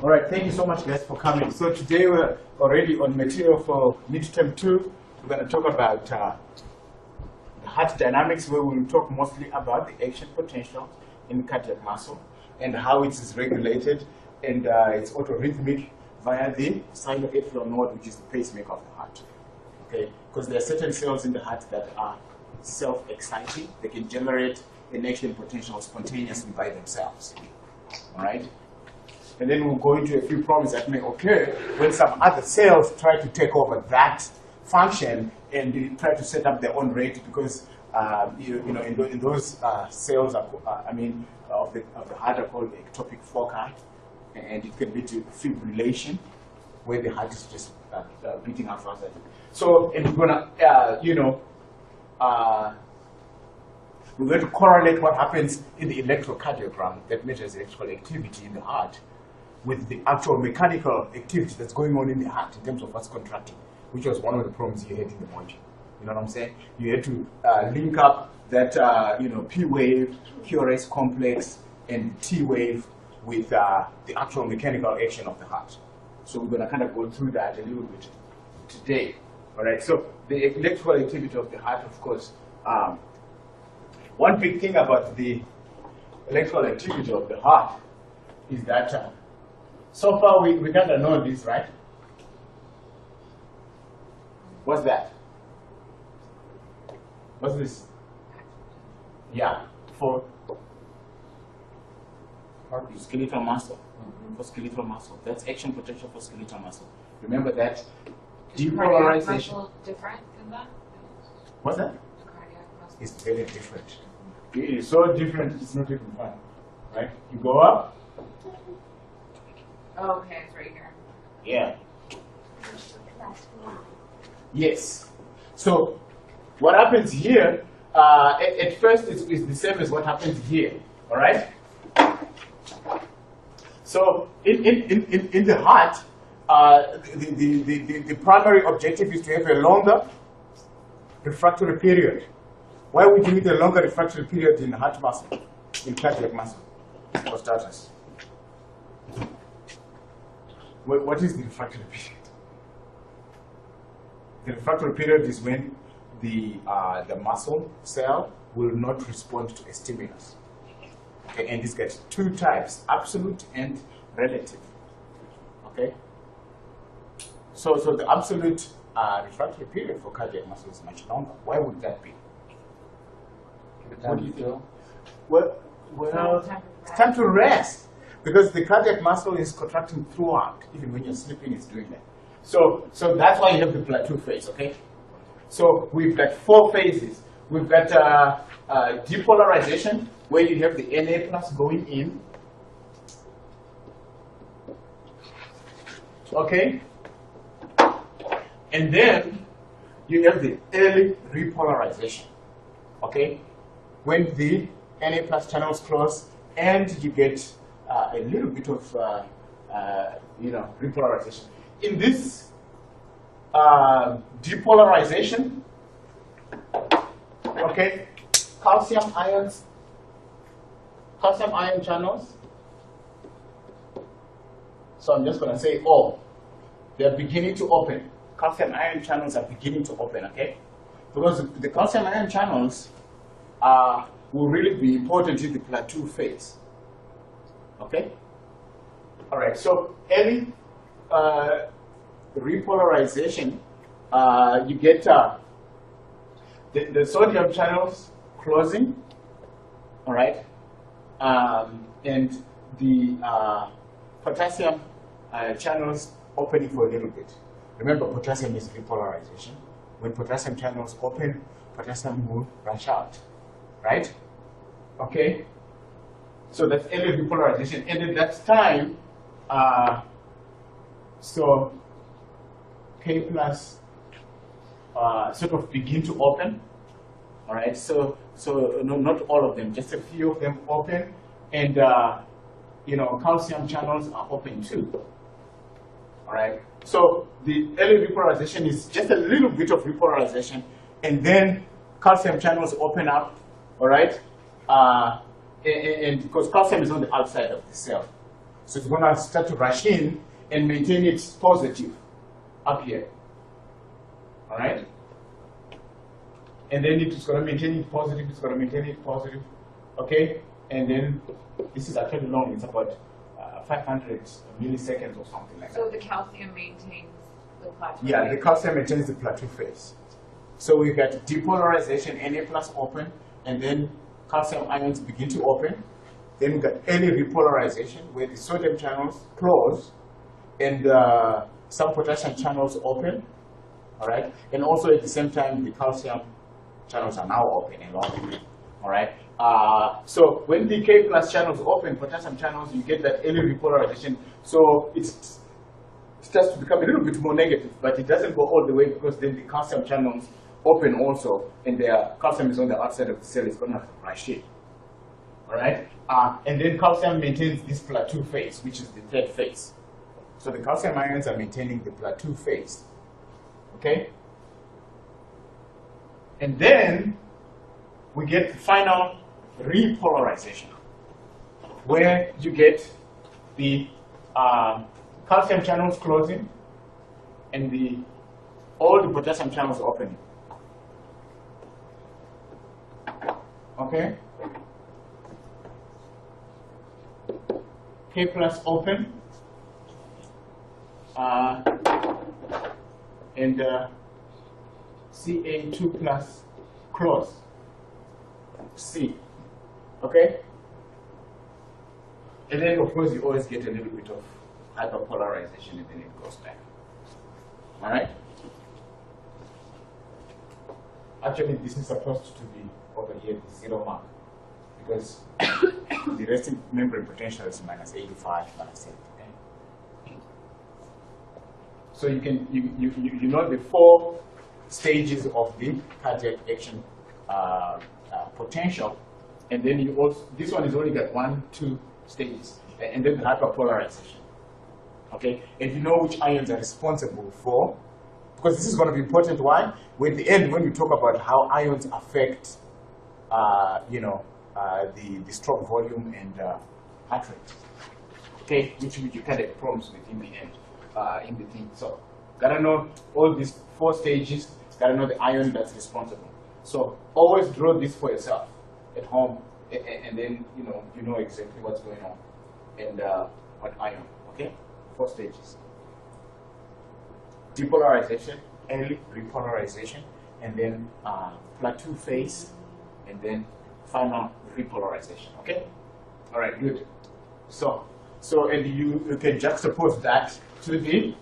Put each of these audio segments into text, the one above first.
All right, thank you so much, guys, for coming. So today we're already on material for midterm 2. We're going to talk about the heart dynamics, where we'll talk mostly about the action potential in the cardiac muscle and how it is regulated, and it's autorhythmic via the sinoatrial node, which is the pacemaker of the heart. Okay, because there are certain cells in the heart that are self-exciting. They can generate an action potential spontaneously by themselves. All right. And then we'll go into a few problems that may occur when some other cells try to take over that function and they try to set up their own rate, because in those cells of the heart are called ectopic foci, and it can lead to fibrillation, where the heart is just beating out faster. So, and we're gonna we're going to correlate what happens in the electrocardiogram that measures electrical activity in the heart with the actual mechanical activity that's going on in the heart in terms of what's contracting, which was one of the problems you had in the module. You know what I'm saying? You had to link up that P wave, QRS complex, and T wave with the actual mechanical action of the heart. So we're going to kind of go through that a little bit today. All right. So the electrical activity of the heart, of course. One big thing about the electrical activity of the heart is that so far we kind of know this, right? What's that? What's this? Yeah, for skeletal muscle. For skeletal muscle. That's action potential for skeletal muscle. Remember that depolarization. Muscle different than that? What's that? Cardiac muscle. It's very different. It is so different, it's not even fun. Right? You go up. Oh, okay, it's right here. Yeah. Yes. So what happens here, at first is the same as what happens here. All right? So in the heart, the primary objective is to have a longer refractory period. Why would you need a longer refractory period in heart muscle, in cardiac muscle, for starters? What is the refractory period? The refractory period is when the muscle cell will not respond to a stimulus. Okay, and this gets two types: absolute and relative. Okay. So the absolute refractory period for cardiac muscle is much longer. Why would that be? What do you feel? Well, it's time to rest, because the cardiac muscle is contracting throughout. Even when you're sleeping, it's doing that. So that's why you have the plateau phase. Okay. So we've got 4 phases. We've got depolarization, where you have the Na plus going in. Okay. And then you have the early repolarization. Okay. When the Na plus channels close, and you get a little bit of repolarization. In this depolarization, okay, calcium ion channels. So I'm just going to say all. They're beginning to open. Calcium ion channels are beginning to open. Okay, because the calcium ion channels will really be important in the plateau phase. Okay? All right, so early repolarization, you get the sodium channels closing, all right, and the potassium channels opening for a little bit. Remember, potassium is repolarization. When potassium channels open, potassium will rush out. Right? Okay? So that's early repolarization. And at that time, so K plus sort of begin to open. All right? So no, not all of them, just a few of them open. And, calcium channels are open too. All right? So the early repolarization is just a little bit of repolarization, and then calcium channels open up. All right, and because calcium is on the outside of the cell, So it's going to start to rush in and maintain its positive up here. All right? And then it's going to maintain it positive, it's going to maintain it positive. Okay? And then this is actually long, it's about 500 milliseconds or something like that. So the calcium maintains the plateau? Yeah, the calcium maintains the plateau phase. So we've got depolarization, Na plus open, and then calcium ions begin to open. Then we've got early repolarization, where the sodium channels close and some potassium channels open. All right, and also at the same time, the calcium channels are now open and long. All right. So when the K plus channels open, potassium channels, you get that early repolarization. So it starts to become a little bit more negative, but it doesn't go all the way because then the calcium channels open also, and the calcium is on the outside of the cell. It's going to rush in. All right. And then calcium maintains this plateau phase, which is the third phase. So the calcium ions are maintaining the plateau phase. Okay. And then we get the final repolarization, where you get the calcium channels closing and all the potassium channels opening. Okay? K plus open and Ca2 plus close. C. Okay? And then, of course, you always get a little bit of hyperpolarization and then it goes back. All right? Actually, this is supposed to be over here, the 0 mark, because the resting membrane potential is minus 85, minus 70. So you know the 4 stages of the cardiac action potential, and then you also, this one is only got 1, 2 stages, and then the hyperpolarization. Okay, and you know which ions are responsible for, because this is going to be important. Why? At the end, when we talk about how ions affect, the stroke volume and heart rate. Okay, which you kind of prompts with in the end, in the thing. So, gotta know all these 4 stages. Gotta know the ion that's responsible. So always draw this for yourself at home, and then you know exactly what's going on and what ion. Okay, 4 stages: depolarization, early repolarization, and then plateau phase, and then final repolarization. Okay, all right, good. So and you can juxtapose that to the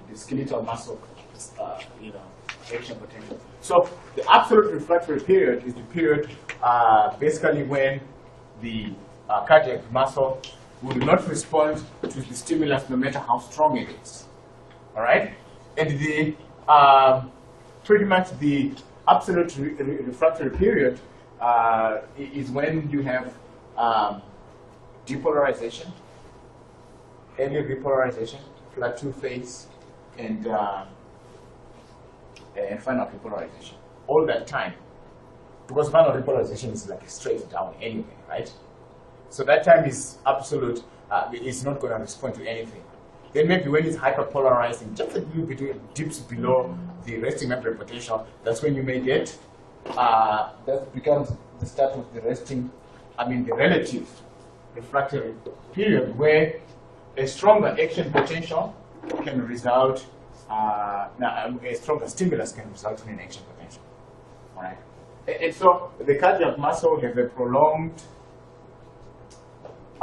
the skeletal muscle, action potential. So the absolute refractory period is the period basically when the cardiac muscle will not respond to the stimulus no matter how strong it is. All right, and the pretty much the absolute refractory period is when you have depolarization, early repolarization, plateau phase, and final repolarization. All that time, because final repolarization is like straight down anyway, right? So that time is absolute. It's not going to respond to anything. Then maybe when it's hyperpolarizing, just a little bit dips below the resting membrane potential, that's when you may get, that becomes the start of the the relative refractory period, where a stronger action potential can result, a stronger stimulus can result in an action potential. All right? And so the cardiac muscle has a prolonged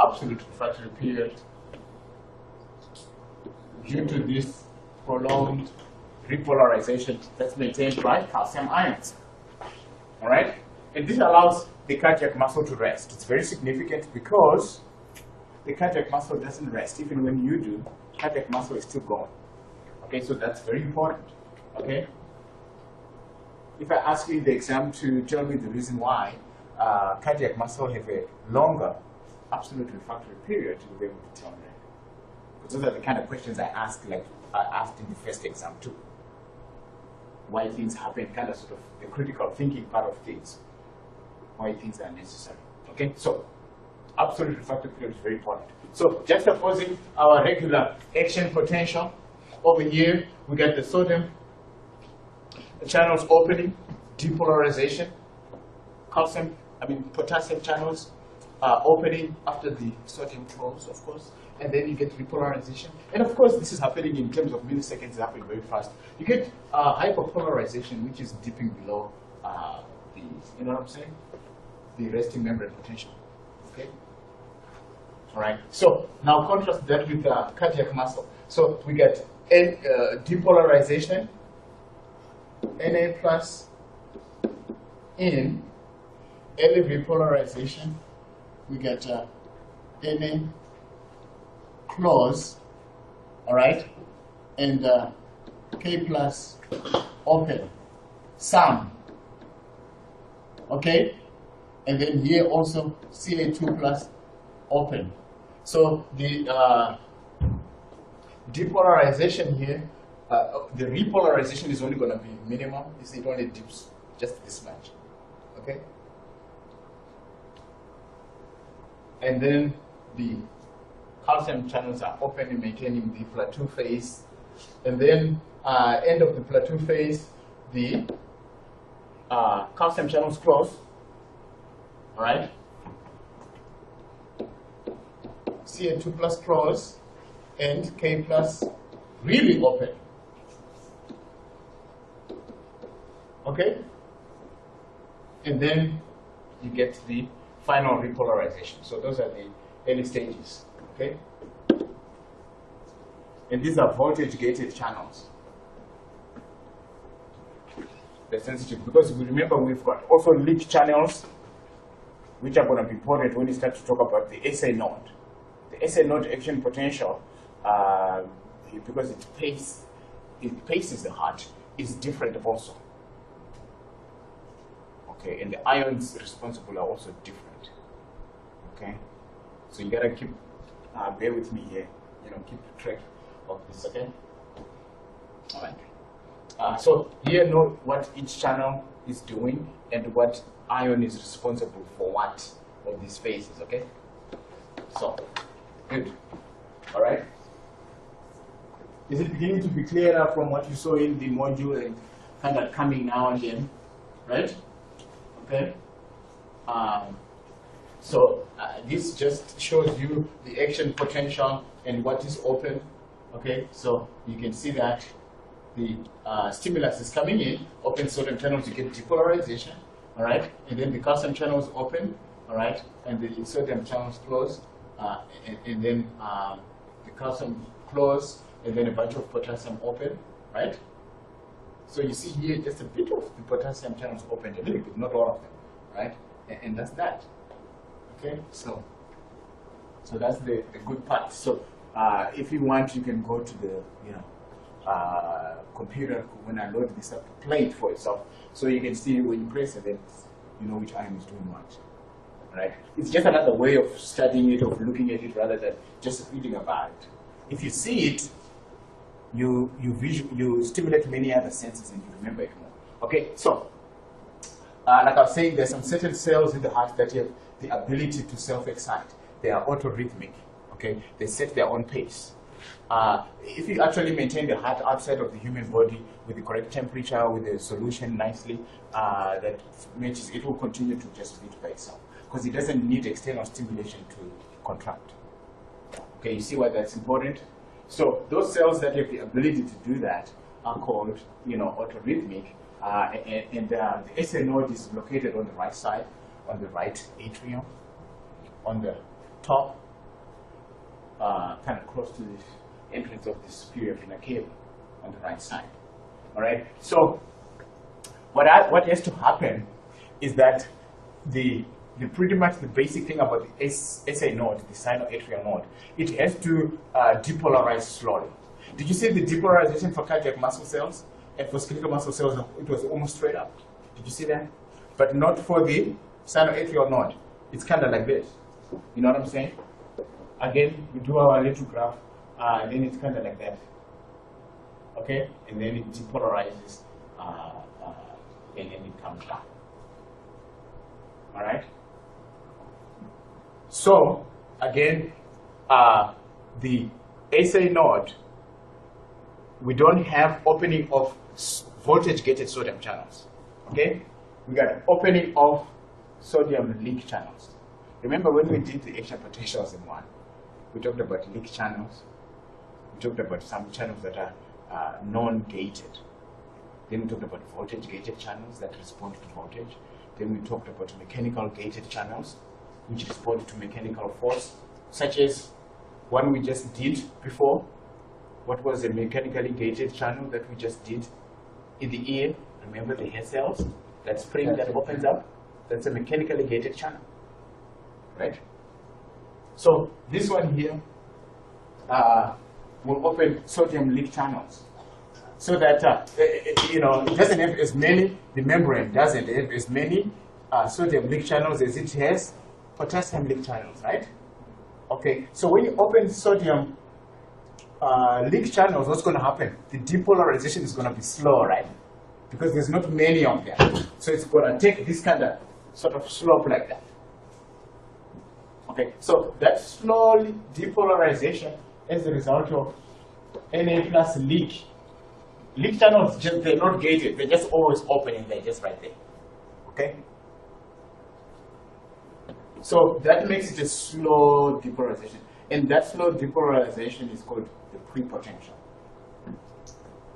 absolute refractory period due to this prolonged repolarization that's maintained by calcium ions. All right? And this allows the cardiac muscle to rest. It's very significant because the cardiac muscle doesn't rest. Even when you do, cardiac muscle is still going. Okay, so that's very important. Okay? If I ask you in the exam to tell me the reason why cardiac muscle have a longer absolute refractory period, you'll be able to tell me. Because those are the kind of questions I asked in the first exam too. Why things happen, kind of sort of the critical thinking part of things. Why things are necessary. Okay, so absolute refractive period is very important. So juxtaposing our regular action potential, over here we get the sodium channels opening, depolarization, potassium channels opening after the sodium close, of course, and then you get repolarization. And of course, this is happening in terms of milliseconds, it's happening very fast. You get hyperpolarization, which is dipping below the, you know what I'm saying? The resting membrane potential. Okay? All right. So now contrast that with cardiac muscle. So we get depolarization, Na plus in early repolarization. We get Na close, all right, and K plus open, sum, okay, and then here also Ca2 plus open. So the depolarization here, the repolarization is only going to be minimum. You see, it only dips just this much, okay? And then the calcium channels are open and maintaining the plateau phase. And then end of the plateau phase, the calcium channels close, all right? Ca2 plus close and K plus really open. Okay? And then you get the final repolarization. So those are the early stages. Okay? And these are voltage gated channels. They're sensitive because we remember we've got also leak channels, which are going to be important when we start to talk about the SA node. The SA node action potential, because it paces the heart, is different also. Okay, and the ions responsible are also different. Okay, so you gotta keep, bear with me here, you know, keep track of this, okay? All right. So here, know what each channel is doing and what ion is responsible for what of these phases, okay? So, good. All right. Is it beginning to be clearer from what you saw in the module and kind of coming now and then, right? Okay. This just shows you the action potential and what is open. Okay, so you can see that the stimulus is coming in, open sodium channels, you get depolarization, all right, and then the calcium channels open, all right, and the sodium channels close, and then the calcium close, and then a bunch of potassium open, right? So you see here just a bit of the potassium channels open, a little bit, not all of them, right? And that's that. Okay, so that's the good part. So if you want, you can go to the computer when I load this up, play it for yourself, so you can see when you press it, then you know which ion is doing what. Right? It's just another way of studying it, of looking at it, rather than just reading about it. If you see it, you stimulate many other senses and you remember it more. Okay, so like I was saying, there's some certain cells in the heart that have the ability to self-excite. They are autorhythmic. Okay, they set their own pace. If you actually maintain the heart outside of the human body with the correct temperature, with the solution nicely that matches, it will continue to just beat by itself because it doesn't need external stimulation to contract. Okay, you see why that's important? So those cells that have the ability to do that are called, autorhythmic, and the SA node is located on the right side, on the right atrium, on the top, kind of close to the entrance of the superior vena cava, on the right side. All right. So what has to happen is that the pretty much the basic thing about the SA node, the sinoatrial node, it has to depolarize slowly. Did you see the depolarization for cardiac muscle cells and for skeletal muscle cells? It was almost straight up. Did you see that? But not for the sinoatrial node. It's kind of like this. You know what I'm saying? Again, we do our little graph, and then it's kind of like that. Okay? And then it depolarizes, and then it comes down. All right? So again, the SA node, we don't have opening of voltage-gated sodium channels. Okay, we got opening of sodium leak channels. Remember when we did the action potentials in one, we talked about leak channels. We talked about some channels that are non-gated. Then we talked about voltage-gated channels that respond to voltage. Then we talked about mechanical gated channels, which respond to mechanical force, such as one we just did before. What was a mechanically gated channel that we just did in the ear? Remember the hair cells? That spring that opens up? That's a mechanically gated channel, right? So this one here will open sodium leak channels, so that you know, it doesn't have as many. The membrane doesn't have as many sodium leak channels as it has potassium leak channels, right? Okay. So when you open sodium leak channels, what's going to happen? The depolarization is going to be slow, right? Because there's not many of them. So it's going to take this kind of sort of slope like that. Okay, so that slowly depolarization as a result of Na plus leak. Leak channels, they're not gated. They're just always opening. They're just right there. Okay? So that makes it a slow depolarization. And that slow depolarization is called the prepotential.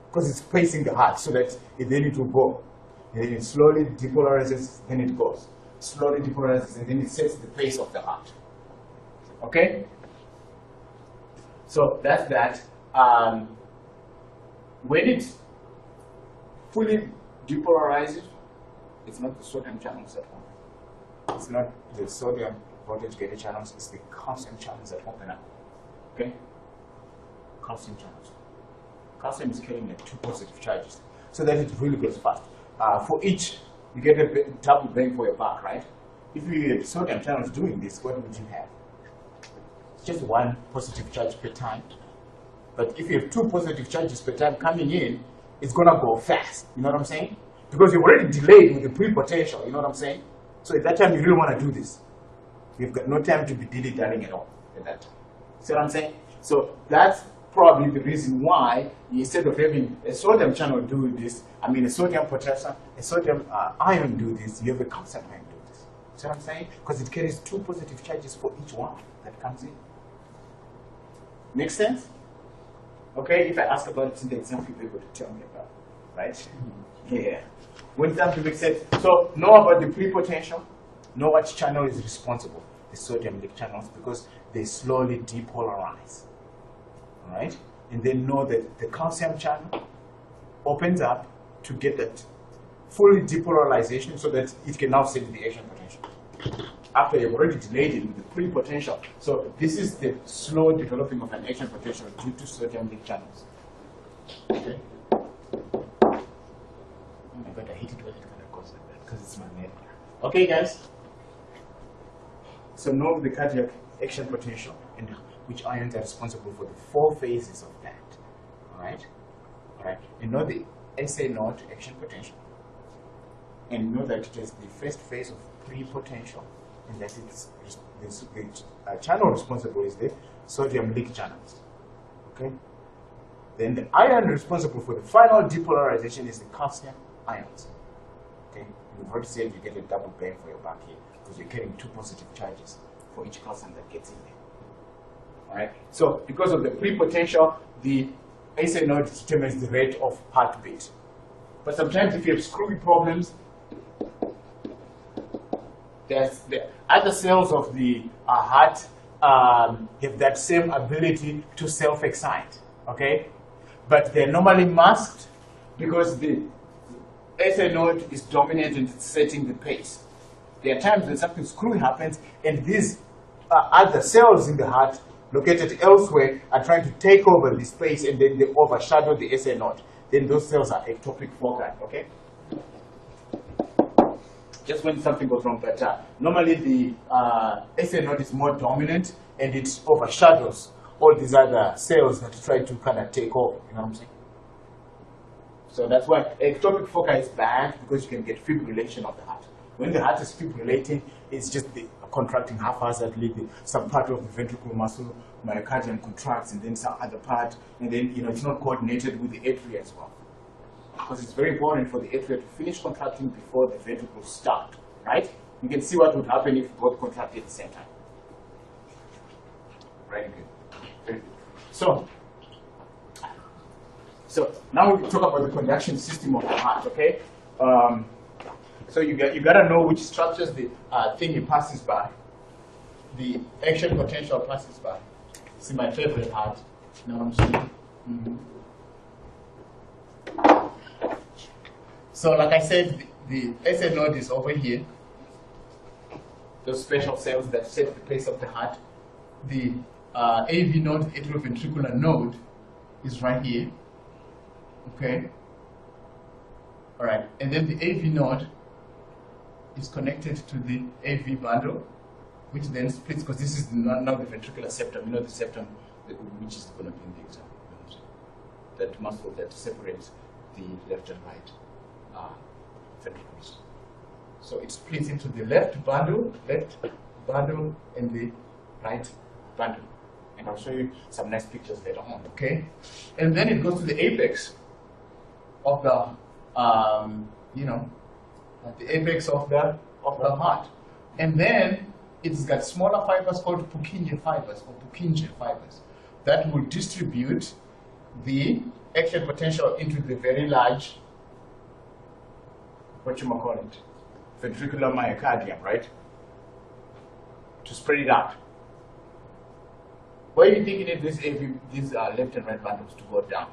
Because it's facing the heart, so that then it will go. And then it slowly depolarizes, then it goes. Slowly depolarizes, and then it sets the pace of the heart. Okay? So that's that. When it fully depolarizes, it's not the sodium channels that open. It's not the sodium voltage-gated channels, it's the calcium channels that open up. Okay? Calcium channels. Calcium is carrying like 2 positive charges, so that it really goes fast. For each, you get a double bang for your buck, right? If you had sodium channels doing this, what would you have? Just 1 positive charge per time. But if you have 2 positive charges per time coming in, it's gonna go fast. You know what I'm saying? Because you've already delayed with the prepotential. You know what I'm saying? So at that time, you really want to do this. You've got no time to be dilly-dallying at all at that time. See what I'm saying? So that's probably the reason why, instead of having a sodium channel do this, I mean a sodium potassium, a sodium ion do this, you have a calcium ion do this. See what I'm saying? Because it carries 2 positive charges for each one that comes in. Make sense? Okay, if I ask about it in the exam, you'll be able to tell me about it, right? Yeah. When something makes sense. So know about the prepotential, know what channel is responsible, the sodium leak channels, because they slowly depolarize. All right? And then know that the calcium channel opens up to get that fully depolarization so that it can now set the action potential. After you've already delayed it with the prepotential. So this is the slow developing of an action potential due to sodium leak channels. Okay? Oh my God, I hate it when it kind of goes like that because it's magnetic. Okay, guys? So know the cardiac action potential and which ions are responsible for the 4 phases of that. Alright? Alright. And know the SA node action potential. And know that it is the first phase of prepotential, and that it's the channel responsible is the sodium leak channels. Okay? Then the ion responsible for the final depolarization is the calcium ions. Okay? We've already said you get a double bang for your buck here because you're carrying 2 positive charges for each calcium that gets in there. Alright? So because of the prepotential, the SA node determines the rate of heartbeat. But sometimes if you have screwy problems, there's the other cells of the heart have that same ability to self-excite, okay? But they're normally masked because the SA node is dominant in setting the pace. There are times when something screwy happens and these other cells in the heart located elsewhere are trying to take over the space and then they overshadow the SA node. Then those cells are ectopic foci, okay? Just when something goes wrong, but normally the SA node is more dominant and it overshadows all these other cells that try to kind of take over, you know what I'm saying? So that's why ectopic foci is bad, because you can get fibrillation of the heart. When the heart is fibrillating, it's just the contracting haphazardly. Some part of the ventricular muscle, myocardium contracts, and then some other part, and then it's not coordinated with the atria as well. Because it's very important for the atria to finish contracting before the ventricles start, right? You can see what would happen if both contract at the same time. Very good. Very good. So now we talk about the conduction system of the heart, okay? So you got to know which structures the thing passes by, the action potential passes by. See my favorite part. You know what I'm saying? So like I said, the SA node is over here. Those special cells that set the pace of the heart. The AV node, the atrioventricular node, is right here. Okay. All right. And then the AV node is connected to the AV bundle, which then splits, because this is now the ventricular septum. You know the septum, which is going to be in the example. That muscle that separates the left and right ventricles. So it splits into the left bundle, and the right bundle. And I'll show you some nice pictures later on, okay? And then it goes to the apex of the, the apex of the heart. And then it's got smaller fibers called Purkinje fibers, that will distribute the action potential into the very large, ventricular myocardium, right? To spread it out. Where do you think you need these left and right bundles to go down,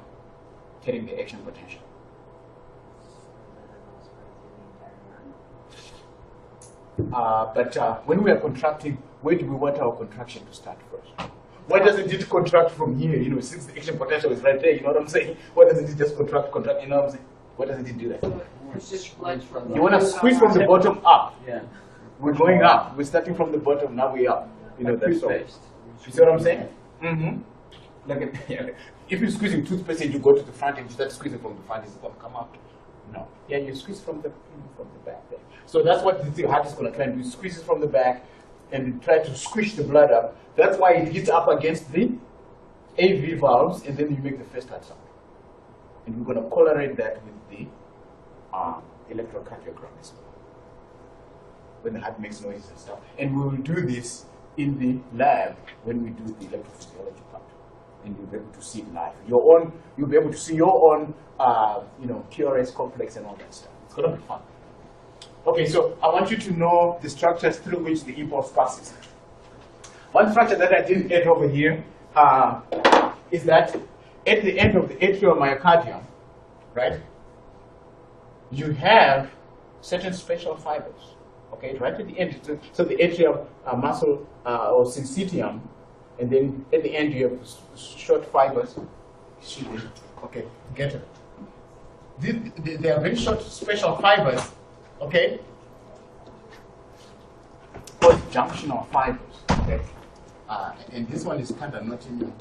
carrying the action potential? But when we are contracting, where do we want our contraction to start first? Why doesn't it contract from here? Since the action potential is right there, you know what I'm saying? Why doesn't it just contract, you know what I'm saying? Why doesn't it do that? You want to squeeze from the bottom up. Yeah. We're going up. We're starting from the bottom, now we're up. That's all. You see what I'm saying? Mm-hmm. If you're squeezing toothpaste and you go to the front and you start squeezing from the front, it's going to come out. No. Yeah, you squeeze from the back there. So that's what the heart is going to try and do. Squeeze it from the back and try to squish the blood up. That's why it hits up against the AV valves, and then you make the first heart sound. And we're going to correlate that with the electrocardiogram as well, when the heart makes noises and stuff. And we will do this in the lab when we do the electrophysiology part, and you'll be able to see it live. You'll be able to see your own, QRS complex and all that stuff. It's going to be fun. Okay, so I want you to know the structures through which the impulse passes. One structure that I didn't add over here is that at the end of the atrial myocardium, right, you have certain special fibers. Okay, right at the end, so the atrial muscle or syncytium, and then at the end you have short fibers. Okay, get it. They are very short special fibers, okay, called junctional fibers. Okay, and this one is kind of not in you.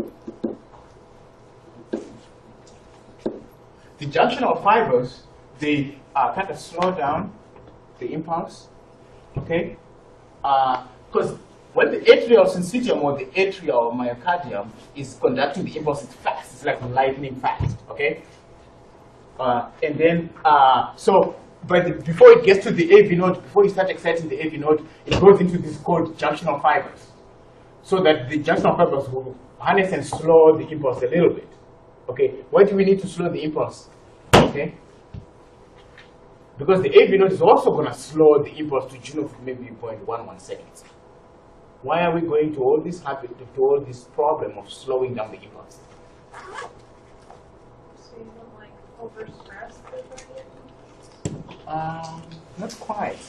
The junctional fibers, they kind of slow down the impulse. Okay, because when the atrial syncytium or the atrial myocardium is conducting the impulse, it's fast. It's like lightning fast. Okay, and then before it gets to the AV node, before you start exciting the AV node, it goes into this called junctional fibers, so that the junctional fibers will harness and slow the impulse a little bit. Okay, why do we need to slow the impulse? Okay. Because the AV node is also going to slow the impulse to tune of maybe 0.11 seconds. Why are we going to all this problem of slowing down the impulse? So you don't overstress the not quite.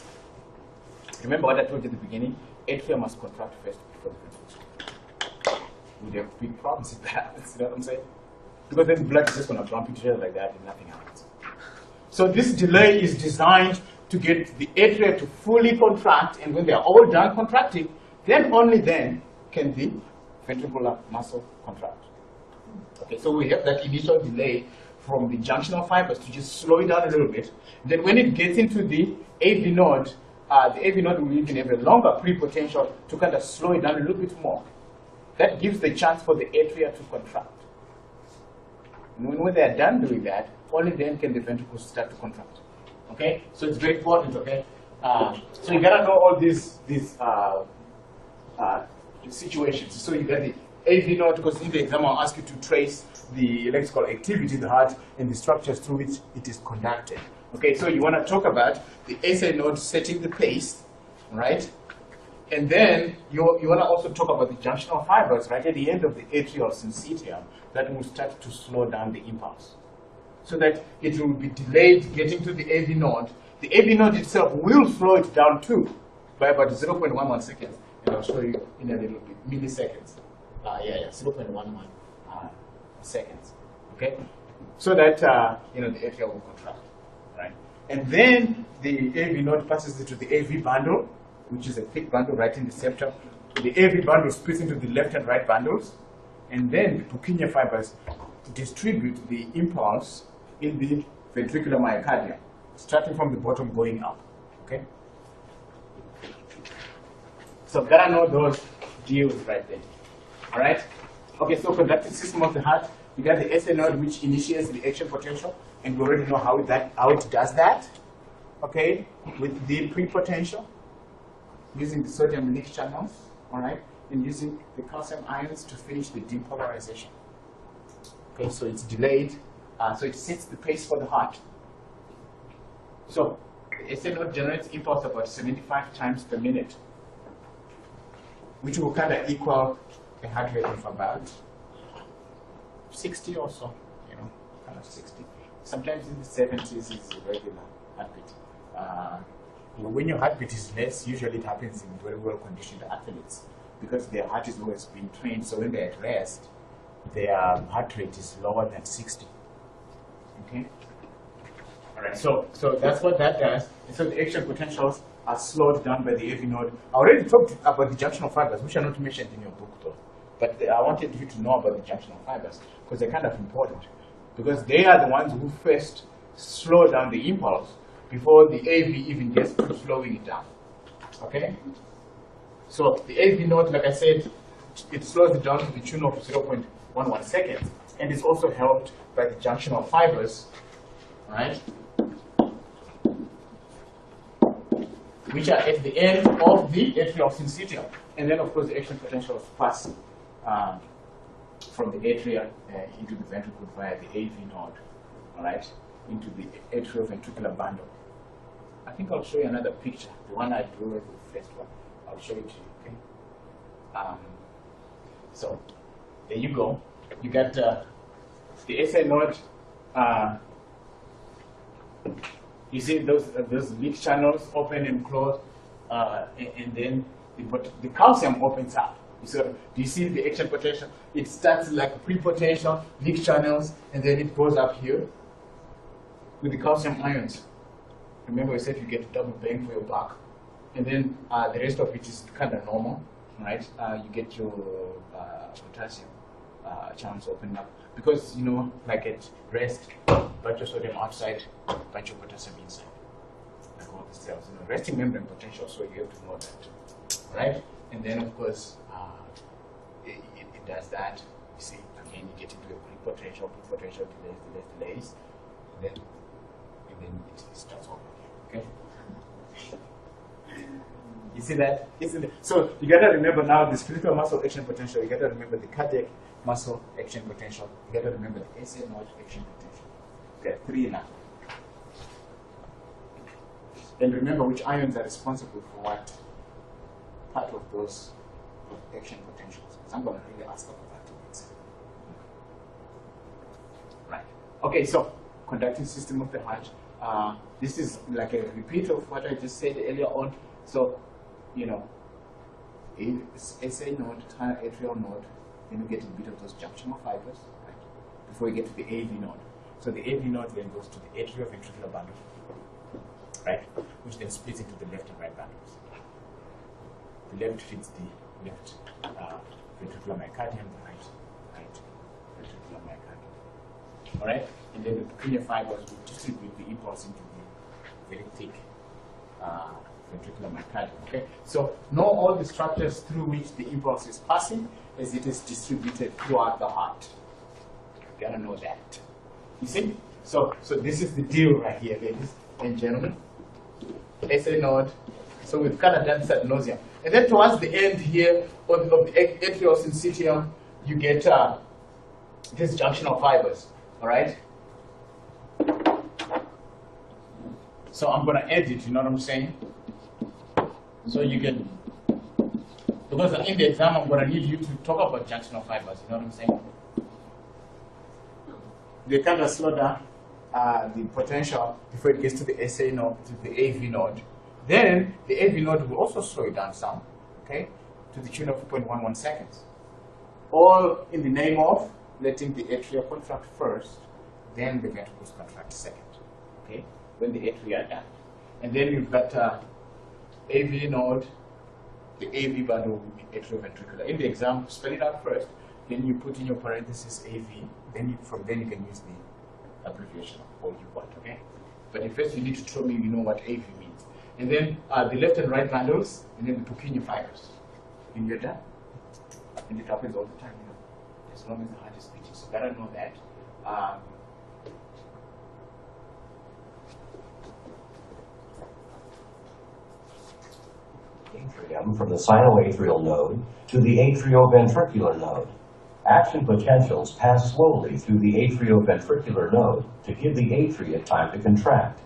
Remember what I told you at the beginning? Atrium must contract first before the ventricles. We'd have big problems if that happens, you know what I'm saying? Because then the blood is just going to bump each other like that and nothing happens. So this delay is designed to get the atria to fully contract, and when they are all done contracting, then only then can the ventricular muscle contract. Okay, so we have that initial delay from the junctional fibers to just slow it down a little bit. Then when it gets into the AV node, the AV node will even have a longer prepotential to kind of slow it down a little bit more. That gives the chance for the atria to contract. And when they are done doing that, only then can the ventricles start to contract. Okay, so it's very important. Okay, so you gotta know all these situations. So you got the AV node, because in the exam I'll ask you to trace the electrical activity in the heart and the structures through which it is conducted. Okay, so you want to talk about the SA node setting the pace, right? And then you want to also talk about the junctional fibers right at the end of the atrial syncytium that will start to slow down the impulse, so that it will be delayed getting to the AV node. The AV node itself will slow it down too by about 0.11 seconds, and I'll show you in a little bit, milliseconds. 0.11 seconds. Okay, so that the atria will contract, right? And then the AV node passes into the AV bundle, which is a thick bundle right in the septum. The AV bundle splits into the left and right bundles, and then the Purkinje fibers distribute the impulse in the ventricular myocardium, starting from the bottom going up. Okay. So gotta know those deals right there. All right. Okay. So conductive system of the heart. You got the SA node, which initiates the action potential, and we already know how it does that. Okay, with the prepotential, using the sodium leak channels. All right, and using the calcium ions to finish the depolarization. Okay, so it's delayed, so it sets the pace for the heart. So the SA node generates impulse about 75 times per minute, which will kind of equal a heart rate of about 60 or so, kind of 60. Sometimes in the 70s is a regular heartbeat. When your heartbeat is less, usually it happens in very well conditioned athletes, because their heart is always being trained, so when they're at rest, their heart rate is lower than 60. Okay? All right, so that's what that does. And so the action potentials are slowed down by the AV node. I already talked about the junctional fibers, which are not mentioned in your book though. But I wanted you to know about the junctional fibers, because they're kind of important, because they are the ones who first slow down the impulse before the AV even gets to slowing it down. Okay? So the AV node, like I said, it slows it down to the tune of 0.11 seconds, and it's also helped by the junctional fibers, right? Which are at the end of the atrial syncytium. And then, of course, the action potentials pass from the atria into the ventricle via the AV node, all right, into the atrioventricular bundle. I think I'll show you another picture. The one I drew as the first one. I'll show it to you, okay? So, there you go. You got the SA node. You see those leak channels open and close, and then the calcium opens up. So do you see the action potential? It starts like prepotential, leak channels, and then it goes up here with the calcium ions. Remember I said you get double bang for your buck. And then the rest of it is kind of normal, right? You get your potassium channels opening up. Because, like at rest, bunch of sodium outside, bunch of potassium inside. Like all the cells, resting membrane potential, so you have to know that, right? And then, of course, it does that. You see, again, you get into a prepotential delays, and then it starts over again, okay? You see that? Isn't it? So you gotta remember now the skeletal muscle action potential, you gotta remember the cardiac muscle action potential, you gotta remember the SA node action potential. Okay, 3 now. And remember which ions are responsible for what part of those action potentials. Because I'm going to really ask about that next. Right. Okay, so conducting system of the heart. This is like a repeat of what I just said earlier on. So, SA node, atrial node, then you get a bit of those junctional fibers, right? Before you get to the AV node. So the AV node then goes to the atrioventricular bundle, right? Which then splits into the left and right bundles. The left feeds the left ventricular myocardium, the right ventricular myocardium. All right? And then the Purkinje fibers will distribute the impulse into the very thick ventricular myocardium. Okay, so know all the structures through which the impulse is passing as it is distributed throughout the heart. You gotta know that. You see? So this is the deal right here, ladies and gentlemen. SA node. So we've kind of done that nausea. And then towards the end here of the atriosyncytium, you get this junction of fibers. All right? So I'm going to add it, you know what I'm saying? So you can, because in the exam I'm going to need you to talk about junction of fibers, you know what I'm saying? They kind of slow down the potential before it gets to the SA node, to the AV node. Then the AV node will also slow it down some, okay, to the tune of 0.11 seconds. All in the name of letting the atria contract first, then the ventricles contract second, okay, when the atria are done. And then you've got AV node, the AV bundle will be atrioventricular. In the exam, spell it out first, then you put in your parenthesis AV, then from then you can use the abbreviation of all you want, okay? But first you need to show me you know what AV means. And then the left and right bundles, and then the Purkinje fibers. And you're done. And it happens all the time, you know, as long as the heart is beating. So gotta know that. Atrium from the sinoatrial node to the atrioventricular node. Action potentials pass slowly through the atrioventricular node to give the atria time to contract.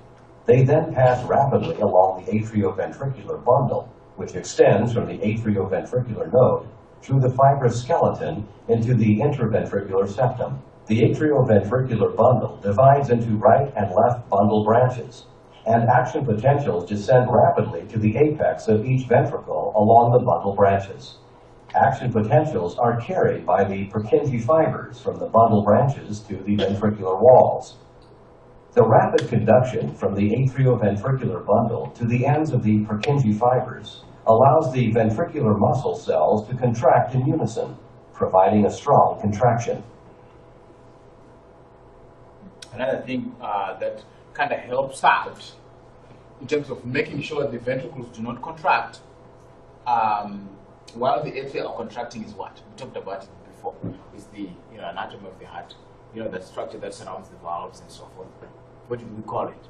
They then pass rapidly along the atrioventricular bundle, which extends from the atrioventricular node through the fibrous skeleton into the interventricular septum. The atrioventricular bundle divides into right and left bundle branches, and action potentials descend rapidly to the apex of each ventricle along the bundle branches. Action potentials are carried by the Purkinje fibers from the bundle branches to the ventricular walls. The rapid conduction from the atrioventricular bundle to the ends of the Purkinje fibers allows the ventricular muscle cells to contract in unison, providing a strong contraction. Another thing that kind of helps out in terms of making sure the ventricles do not contract while the atria are contracting is what? We talked about it before, is the anatomy of the heart, the structure that surrounds the valves and so forth. What did we call it?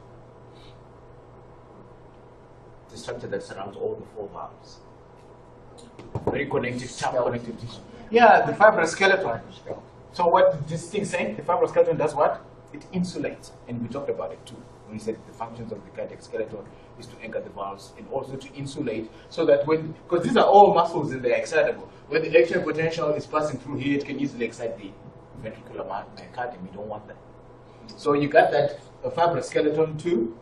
The structure that surrounds all the four valves. Very connective, tough connective tissue. Yeah, the fibrous skeleton. So what did this thing say? The fibrous skeleton does what? It insulates, and we talked about it too. When we said the functions of the cardiac skeleton is to anchor the valves and also to insulate, so that because these are all muscles and they're excitable. When the action potential is passing through here, it can easily excite the ventricular myocardium. You don't want that. So you got that fibrous skeleton to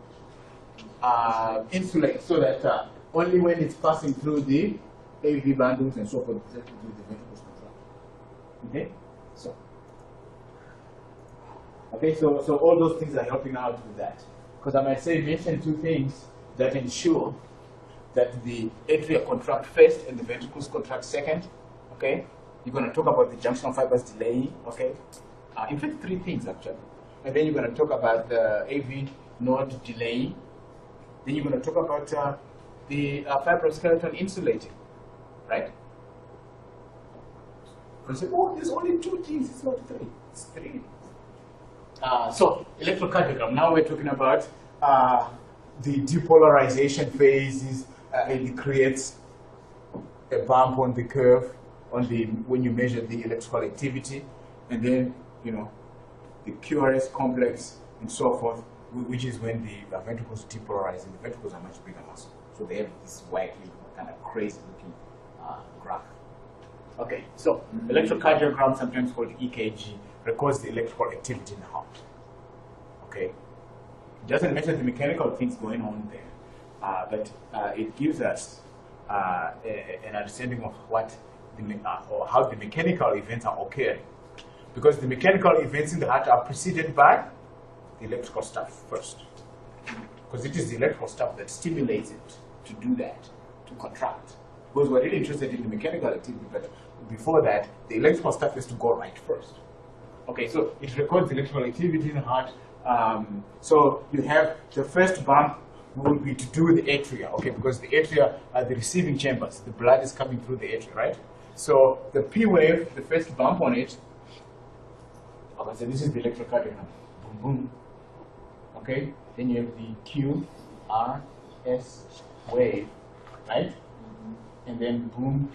insulate, so that only when it's passing through the AV bundles and so forth, the ventricles contract. Okay, so all those things are helping out with that. Because I might say mention two things that ensure that the atria contract first and the ventricles contract second. Okay, you're going to talk about the junction of fibers delaying. Okay, in fact, three things actually. And then you're going to talk about the AV node delaying. Then you're going to talk about the fibrous skeleton insulating, right? You say, oh, there's only two things. It's not three. It's three. So electrocardiogram. Now we're talking about the depolarization phases. It creates a bump on the curve when you measure the electrical activity, and then the QRS complex and so forth, which is when the ventricles depolarize, and the ventricles are much bigger muscle, so they have this wacky, kind of crazy-looking graph. Okay, so electrocardiogram, sometimes called EKG, records the electrical activity in the heart. Okay, it doesn't measure the mechanical things going on there, but it gives us an understanding of what or how the mechanical events are occurring, because the mechanical events in the heart are preceded by the electrical stuff first, because it is the electrical stuff that stimulates it to do that, to contract. Because we're really interested in the mechanical activity, but before that, the electrical stuff is to go right first. Okay, so it records the electrical activity in the heart. So you have the first bump will be to do with the atria, okay, because the atria are the receiving chambers. The blood is coming through the atria, right? So the P wave, the first bump on it, okay, so this is the electrocardiogram. Boom, boom. Okay, then you have the Q, R, S wave, right? And then boom.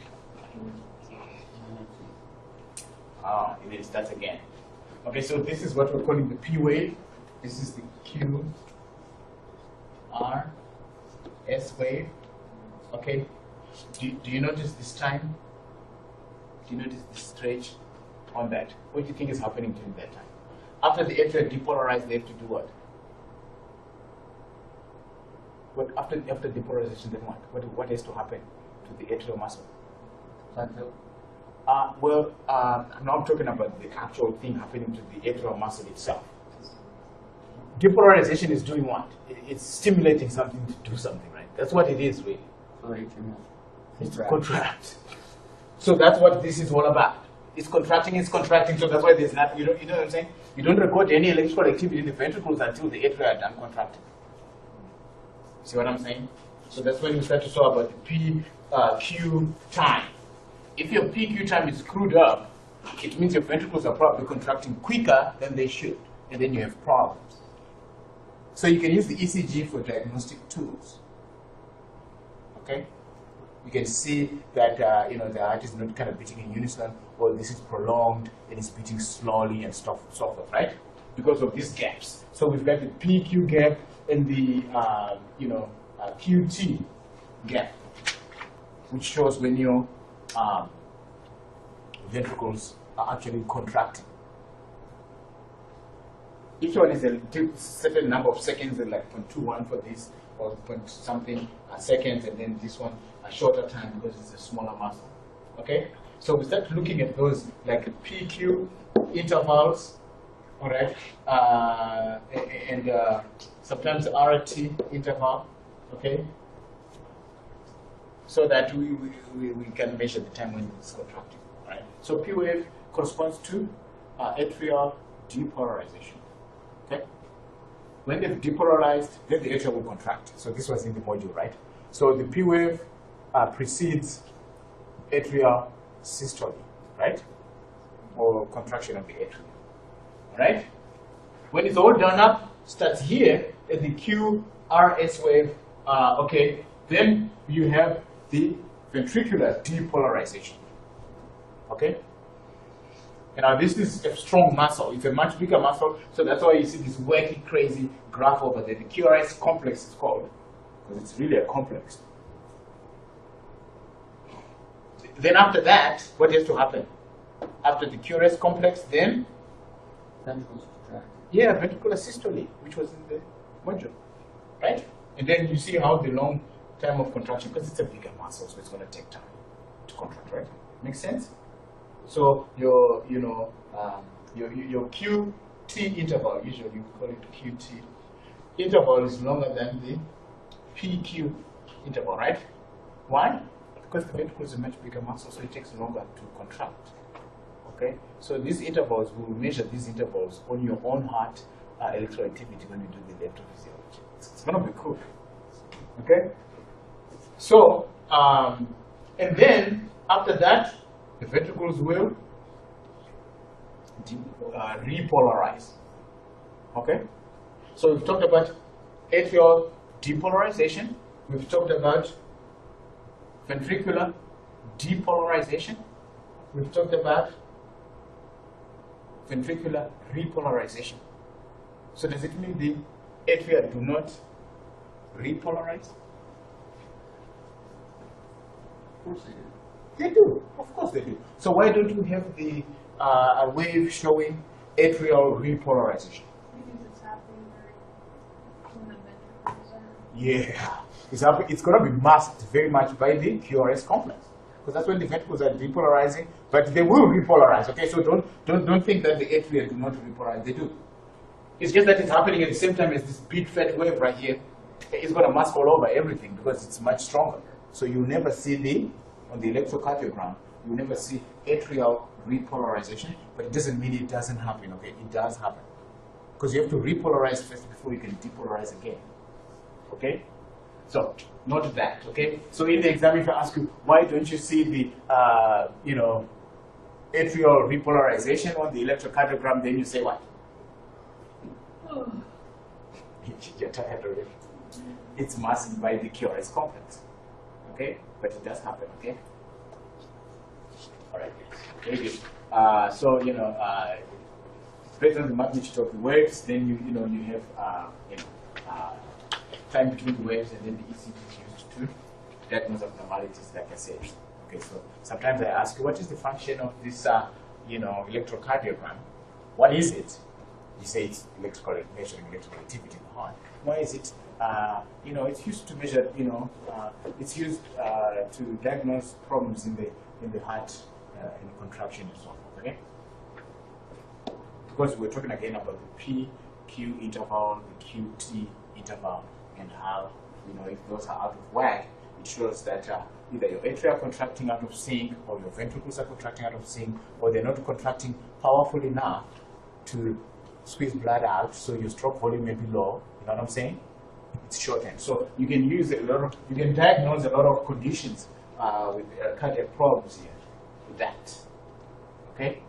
And then it starts again. Okay, so this is what we're calling the P wave. This is the Q, R, S wave. Okay, do you notice this time? Do you notice the stretch on that? What do you think is happening during that time? After the atria depolarize, they have to do what? After depolarization, then what? What has to happen to the atrial muscle? Well, now I'm talking about the actual thing happening to the atrial muscle itself. Depolarization is doing what? It's stimulating something to do something, right? That's what it is, really. It's to contract. So that's what this is all about. It's contracting, so that's why there's not, you know what I'm saying? You don't record any electrical activity in the ventricles until the atria are done contracting. See what I'm saying? So that's when you start to talk about the PQ time. If your PQ time is screwed up, it means your ventricles are probably contracting quicker than they should, and then you have problems. So you can use the ECG for diagnostic tools. Okay? You can see that the heart is not kind of beating in unison, or this is prolonged and it's beating slowly and so forth, right? Because of these gaps. So we've got the PQ gap and the QT gap, which shows when your ventricles are actually contracting. Each one is a certain number of seconds, like 0.21 for this, or point something seconds, and then this one a shorter time because it's a smaller muscle. Okay, so we start looking at those like PQ intervals, all right, and sometimes RT interval, okay, so that we can measure the time when it's contracting, right? So P wave corresponds to atrial depolarization. Okay, when they've depolarized, then the atria will contract. So this was in the module, right? So the P wave precedes atrial systole, right, or contraction of the atrium, all right? When it's all done up, starts here at the QRS wave, okay, then you have the ventricular depolarization, okay? And now this is a strong muscle, it's a much bigger muscle, so that's why you see this wacky, crazy graph over there. The QRS complex is called, because it's really a complex. Then after that, what has to happen? After the QRS complex, then? Ventricles contract. Yeah, ventricular systole, which was in the module, right? And then you see how the long time of contraction, because it's a bigger muscle, so it's going to take time to contract, right? Makes sense? So your QT interval, usually we call it QT interval, is longer than the PQ interval, right? Why? Because the ventricle is a much bigger muscle, so it takes longer to contract. Okay, so these intervals, we will measure these intervals on your own heart electroactivity when we do the electrophysiology. It's going to be cool. Okay, so and then after that, the ventricles will repolarize. Okay, so we've talked about atrial depolarization. We've talked about ventricular depolarization. We've talked about ventricular repolarization. So does it mean the atria do not repolarize? Of course they do. They do, of course they do. So why don't we have the a wave showing atrial repolarization? Because it's happening when the ventricles are. Yeah, it's going to be masked very much by the QRS complex, because that's when the ventricles are depolarizing, but they will repolarize. Okay, so don't think that the atria do not repolarize. They do. It's just that it's happening at the same time as this big fat wave right here. It's going to mask all over everything because it's much stronger. So you'll never see on the electrocardiogram, you'll never see atrial repolarization, but it doesn't mean it doesn't happen. Okay, it does happen, because you have to repolarize first before you can depolarize again. Okay, so note that. Okay, so in the exam, if I ask you why don't you see the atrial repolarization on the electrocardiogram, then you say what? You're tired already. It's masked by the QRS complex. Okay, but it does happen. Okay. All right. Very good. So based on the magnitude of the waves, then you have time between the waves, and then the ECG is used to diagnose abnormalities, like I said. Okay, so sometimes I ask you, what is the function of this electrocardiogram? What is it? You say it's measuring electrical activity in the heart. Why is it? It's used to measure. It's used to diagnose problems in the heart, in contraction and so forth. Okay. Because we're talking again about the PQ interval, the QT interval, and how if those are out of whack, it shows that either your atria are contracting out of sync, or your ventricles are contracting out of sync, or they're not contracting powerful enough to squeeze blood out, so your stroke volume may be low. You know what I'm saying? It's shortened. So you can use you can diagnose a lot of conditions with cardiac problems here with that. Okay?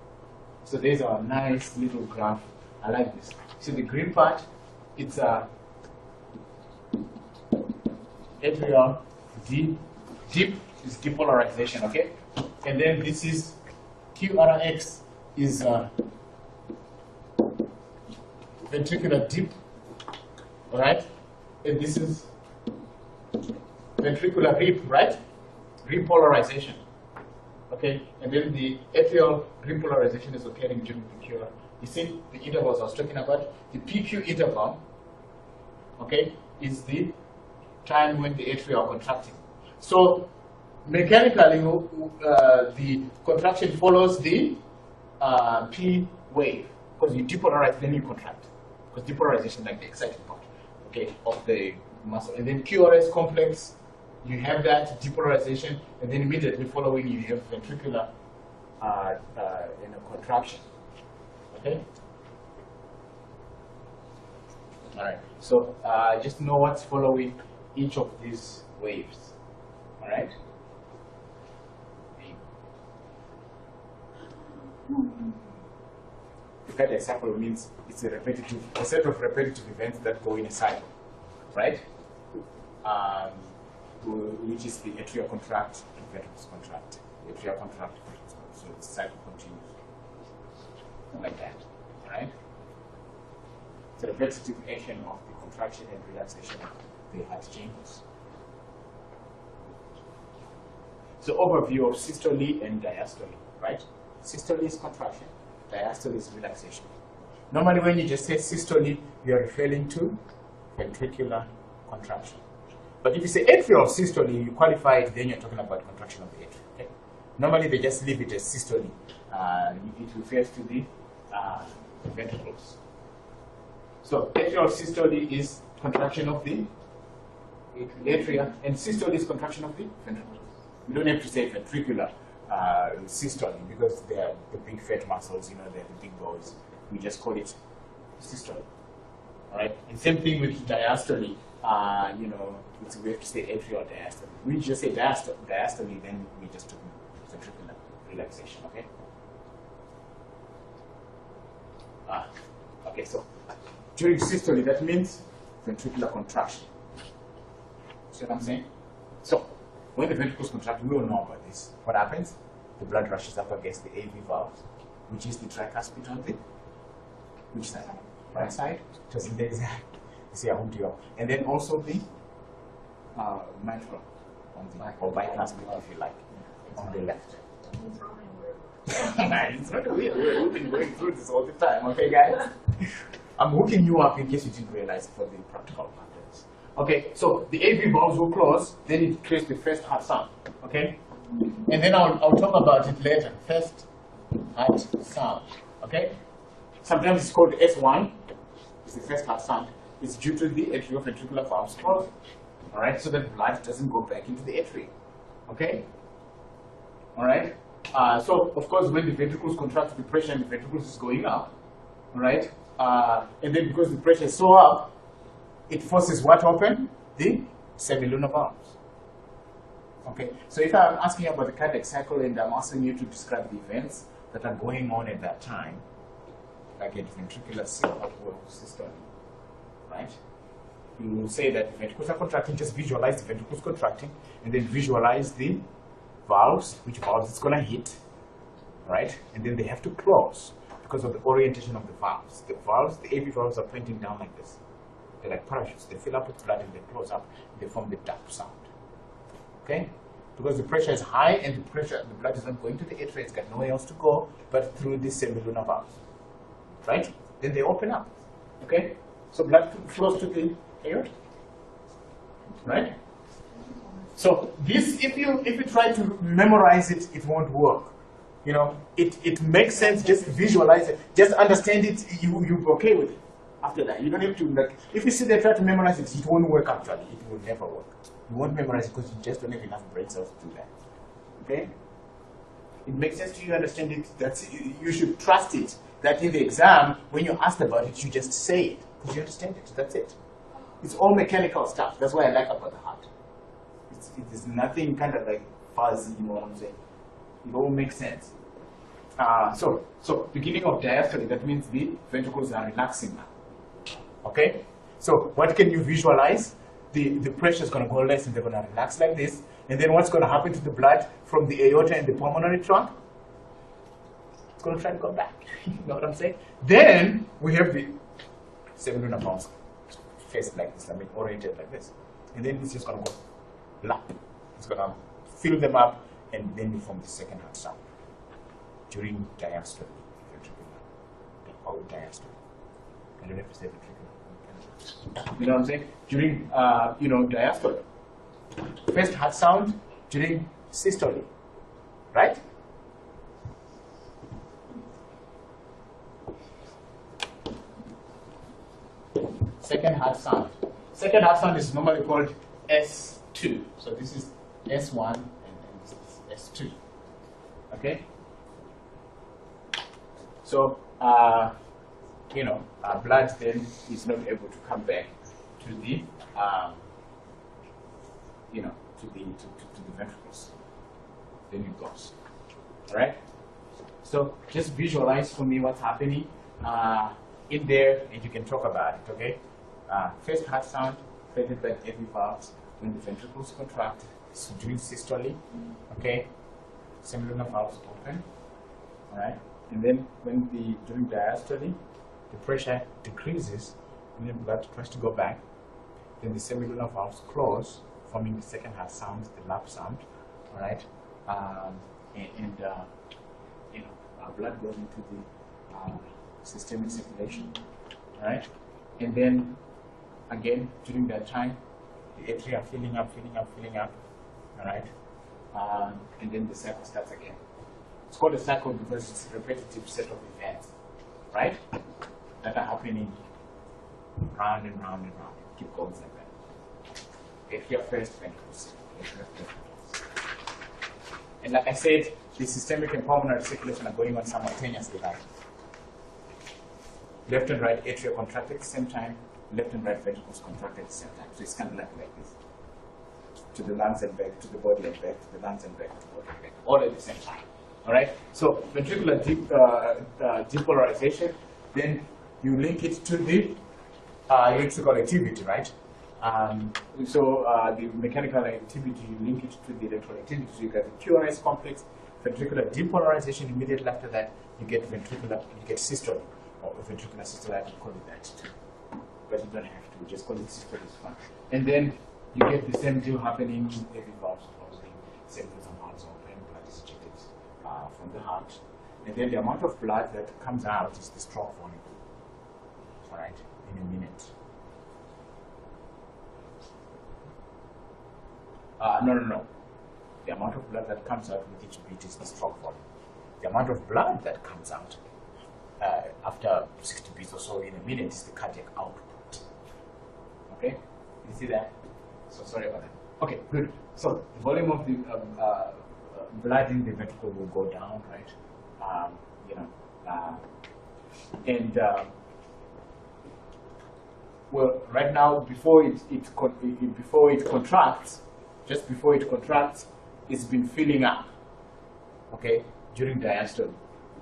So there's a nice little graph. I like this. So the green part, it's atrial deep is depolarization, okay? And then this is QRX is ventricular dip, all right? And this is ventricular rip, right? Repolarization, okay? And then the atrial repolarization is occurring during the PQ. You see the intervals I was talking about? The PQ interval, okay, is the time when the atria are contracting. So mechanically, the contraction follows the P wave, because you depolarize, then you contract. Because depolarization is like the exciting part, okay, of the muscle. And then QRS complex, you have that depolarization, and then immediately following you have ventricular contraction. Okay. All right. So just know what's following each of these waves. All right. The cardiac cycle means it's a set of repetitive events that go in a cycle, right? Which is the atria contract and ventricles contract. The atria contract, so the cycle continues like that, all right? It's a repetitive action of the contraction and relaxation of the heart chambers. So overview of systole and diastole, right? Systole is contraction, diastole is relaxation. Normally when you just say systole, you are referring to ventricular contraction. But if you say atrial systole, you qualify it, then you're talking about contraction of the atria. Okay? Normally they just leave it as systole. It refers to the ventricles. So atrial systole is contraction of the atria, and systole is contraction of the ventricles. You don't have to say ventricular systole, because they are the big fat muscles, they're the big boys. We just call it systole. All right. And same thing with diastole. We have to say atrial diastole. We just say diastole, then we just took ventricular relaxation. Okay. Okay. So during systole, that means ventricular contraction. See what I'm saying? So when the ventricles contract, we all know about this. What happens? The blood rushes up against the AV valves, which is the tricuspid on the which side? Right side. Just in the exact. See, I hooked you up. And then also the mitral on the or bicuspid, if you like, on the left. It's not weird. We've been going through this all the time. Okay, guys. I'm hooking you up in case you didn't realize for the practical purpose. Okay, so the AV valves will close, then it creates the first heart sound. Okay, and then I'll talk about it later. First heart sound. Okay, sometimes it's called S1. It's the first heart sound. It's due to the atrioventricular valves closing. All right, so that blood doesn't go back into the atrium. Okay. All right. So of course, when the ventricles contract, the pressure in the ventricles is going up. All right. And then because the pressure is so up, it forces what open? semilunar valves. Okay, so if I'm asking you about the cardiac cycle and I'm asking you to describe the events that are going on at that time, like a ventricular system, right? You will say that ventricles are contracting, just visualize the ventricles contracting, and then visualize the valves, which valves it's going to hit, right? And then they have to close because of the orientation of the valves. The valves, the AV valves are pointing down like this. They're like parachutes. They fill up with blood and they close up, and they form the duck sound. Okay? Because the pressure is high and the blood is not going to the atria, it's got nowhere else to go but through these semilunar valves. Right? Then they open up. Okay? So blood flows to the aorta. Right? So this, if you try to memorize it, it won't work. You know, it makes sense, just visualize it, just understand it, you're okay with it. After that, you don't have to, like, if you sit there try to memorize it, it won't work actually. It will never work. You won't memorize it because you just don't have enough brain cells to do that. Okay? It makes sense to you, understand it, that's, you should trust it, that in the exam, when you're asked about it, you just say it, because you understand it, that's it. It's all mechanical stuff, that's what I like about the heart. It is nothing kind of like fuzzy, you know what I'm saying? It all makes sense. So beginning of diastole, that means the ventricles are relaxing now. Okay? So what can you visualize? The pressure is going to go less and they're going to relax like this. And then what's going to happen to the blood from the aorta and the pulmonary trunk? It's going to try to go back. You know what I'm saying? Then we have the semilunar valves faced like this, I mean oriented like this. And then it's just going to go lap. It's going to fill them up and then we form the second heart sound during diastole. Oh, diastole. I don't have to say ventricular. You know what I'm saying? During, diastole. First heart sound during systole, right? Second heart sound. Second heart sound is normally called S2. So this is S1 and this is S2. Okay? So, blood then is not able to come back to the, to the ventricles. Then it goes. All right? So just visualize for me what's happening in there, and you can talk about it. Okay? First heart sound created by the AV valves when the ventricles contract. So during systole, okay? Semilunar valves open. All right? And then during diastole, the pressure decreases, and then blood tries to go back. Then the semilunar valves close, forming the second heart sound, the lap sound. All right, blood goes into the systemic circulation. All right, and then again during that time, the atria are filling up. All right, and then the cycle starts again. It's called a cycle because it's a repetitive set of events, right? That are happening round and round and round. Keep going like that. Atria first, ventricles. And like I said, the systemic and pulmonary circulation are going on simultaneously. Like left and right atria contract at the same time, left and right ventricles contract at the same time. So it's kind of like this. To the lungs and back, to the body and back, to the lungs and back, to the body and back, all at the same time. All right. So ventricular depolarization. Then you link it to the electrical activity, right? The mechanical activity, you link it to the electrical activity. So you get the QRS complex, ventricular depolarization. Immediately after that, you get systole or ventricular systole. I can call it that too, but you don't have to. Just call it systole is fine. And then you get the same deal happening in every valve closing, semilunar valves open, blood is ejected from the heart, and then the amount of blood that comes out is the stroke volume. All right, in a minute. No. The amount of blood that comes out with each beat is the stroke volume. The amount of blood that comes out after 60 beats or so in a minute is the cardiac output. Okay, you see that? So sorry about that. Okay, good. So the volume of the blood in the ventricle will go down, right? well, right now, before it contracts, just before it contracts, it's been filling up, okay, during diastole.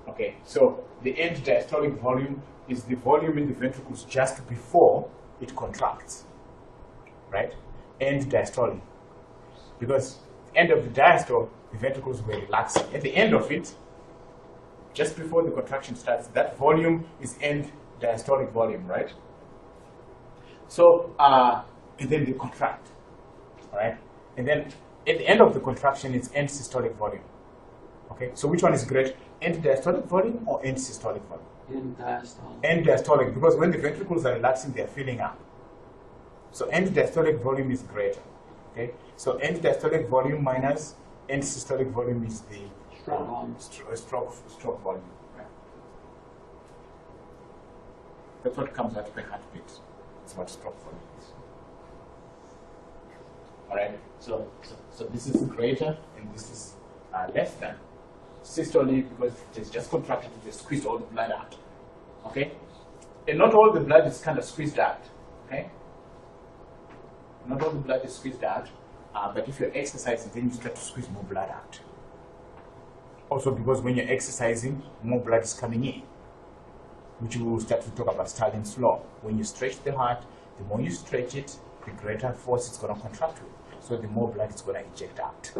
Okay, so the end diastolic volume is the volume in the ventricles just before it contracts, right? End diastole. Because at the end of the diastole, the ventricles were relaxing. At the end of it, just before the contraction starts, that volume is end diastolic volume, right? So, and then they contract, all right? And then at the end of the contraction, it's end systolic volume. Okay, so which one is greater, end diastolic volume or end systolic volume? End diastolic. End diastolic, because when the ventricles are relaxing, they're filling up. So end diastolic volume is greater. Okay, so end diastolic volume minus end systolic volume is the stroke volume. Right? That's what comes out per heartbeat. That's what stroke volume is. All right. So this is greater and this is less than. Systole, because it's just contracted, it just squeezed all the blood out. Okay? And not all the blood is kind of squeezed out. Okay? Not all the blood is squeezed out, but if you're exercising, then you start to squeeze more blood out. Also because when you're exercising, more blood is coming in, which we will start to talk about Stalin's law. When you stretch the heart, the more you stretch it, the greater force it's going to contract with. So the more blood it's going to eject out.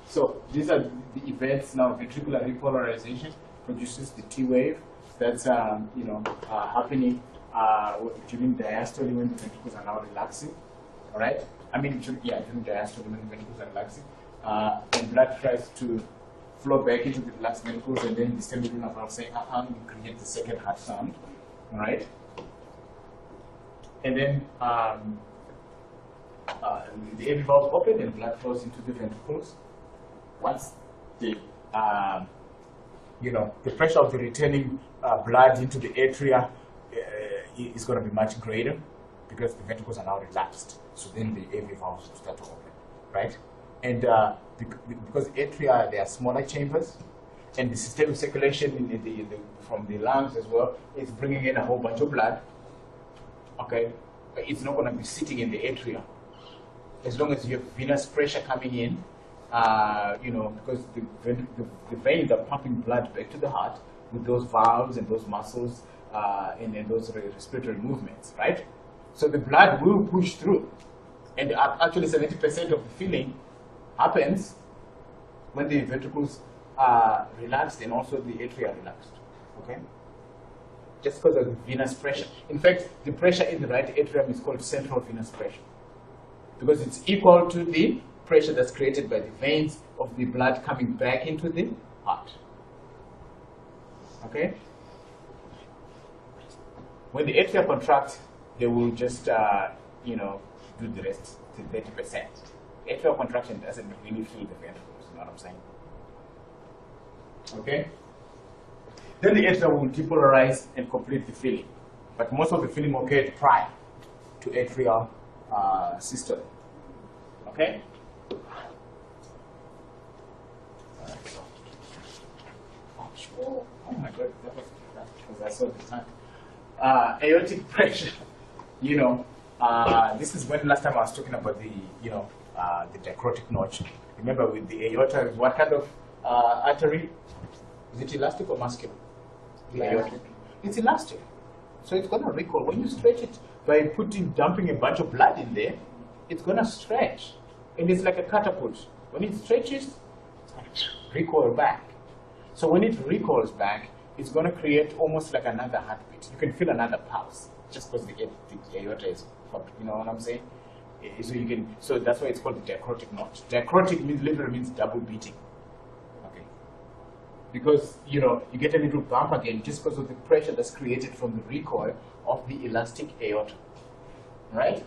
So these are the events now. Ventricular repolarization produces the T wave that's happening during diastole when the ventricles are now relaxing. All right. I mean, during diastole when the ventricles are relaxing, and blood tries to flow back into the relaxed ventricles, and then the semilunar valve saying, you create the second heart sound. All right. And then the AV valve open and blood flows into the ventricles. Once the the pressure of the returning blood into the atria is going to be much greater because the ventricles are now relaxed. So then the AV valves will start to open, right? And because atria, they are smaller chambers, and the systemic circulation from the lungs as well is bringing in a whole bunch of blood. Okay, but it's not going to be sitting in the atria. As long as you have venous pressure coming in, because the veins are pumping blood back to the heart with those valves and those muscles and those respiratory movements, right? So the blood will push through. And actually 70% of the filling happens when the ventricles are relaxed and also the atria are relaxed, okay? Just because of the venous pressure. In fact, the pressure in the right atrium is called central venous pressure, because it's equal to the pressure that's created by the veins of the blood coming back into the heart. Okay? When the atria contract, they will just, do the rest to 30%. Atrial contraction doesn't really fill the ventricles, you know what I'm saying? Okay? Then the atria will depolarize and complete the filling. But most of the filling occurred prior to atrial systole. Okay? Oh my God, that was because I saw the time. Aortic pressure, this is when last time I was talking about the, the dichrotic notch. Remember with the aorta, what kind of artery? Is it elastic or muscular? Elastic. It's elastic. So it's going to recoil. When you stretch it by dumping a bunch of blood in there, it's going to stretch. And it's like a catapult. When it stretches, it's going to recoil back. So when it recoils back, it's going to create almost like another heartbeat. You can feel another pulse just because the aorta is hot. You know what I'm saying? So that's why it's called the dichrotic notch. Dichrotic literally means double beating. Okay. Because you get a little bump again just because of the pressure that's created from the recoil of the elastic aorta. Right?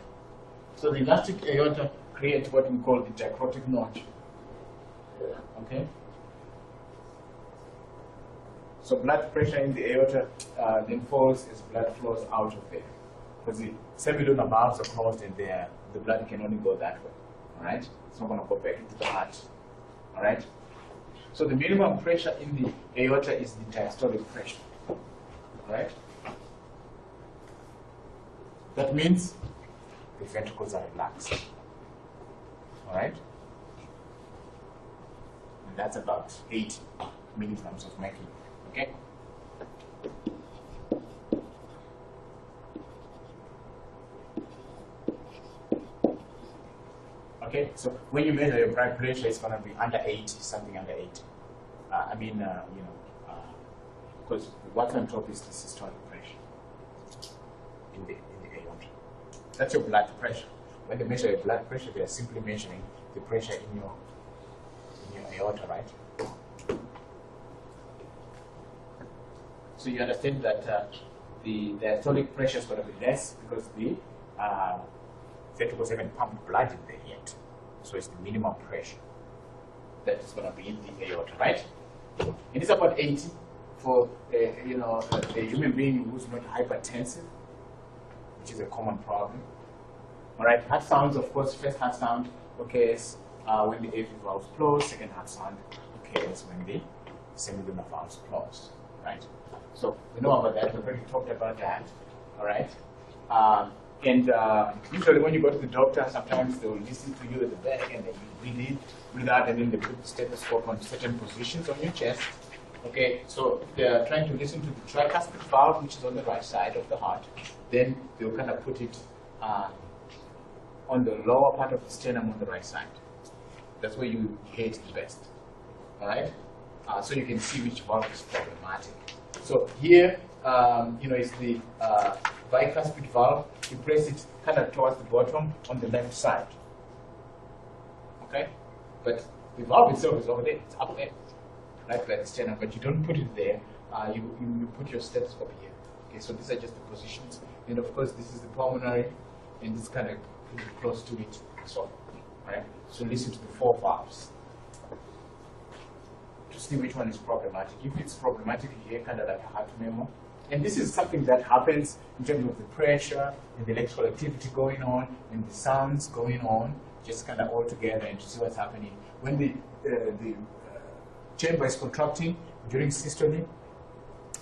So the elastic aorta creates what we call the dichrotic notch. Okay? So blood pressure in the aorta then falls as blood flows out of there. Because the semilunar valves are closed and the blood can only go that way. Alright? It's not going to go back into the heart. Alright? So the minimum pressure in the aorta is the diastolic pressure. Right? That means the ventricles are relaxed. Alright? And that's about 80 milligrams of mercury. Okay? Okay, so when you measure your blood pressure, it's going to be under 80, something under 80. Because what's on top is the systolic pressure in the aorta. That's your blood pressure. When they measure your blood pressure, they are simply measuring the pressure in your aorta, right? So you understand that the diastolic pressure is going to be less because the ventricles haven't pumped blood in there yet. So it's the minimum pressure that is going to be in the aorta, right? And it's about 80 for a human being who's not hypertensive, which is a common problem. All right, heart sounds, of course, first heart sound occurs when the AV valve closed, second heart sound occurs when the semilunar valve closed, right? So we know about that, we've already talked about that, all right? Usually when you go to the doctor, sometimes they will listen to you at the back and then you breathe out, and then they put the stethoscope on certain positions on your chest. Okay, so they are trying to listen to the tricuspid valve, which is on the right side of the heart. Then they'll kind of put it on the lower part of the sternum on the right side. That's where you hear it the best. All right, so you can see which valve is problematic. So here, is the bicuspid valve. You press it kind of towards the bottom on the left side. Okay, but the valve itself is over there. It's up there, right by the sternum. But you don't put it there. You put your stethoscope here. Okay, so these are just the positions. And of course, this is the pulmonary, and this kind of close to it. So, right. So listen to the four valves to see which one is problematic. If it's problematic, you hear kind of like a heart memo. And this is something that happens in terms of the pressure and the electrical activity going on and the sounds going on, just kind of all together, and to see what's happening. When the chamber is contracting during systole,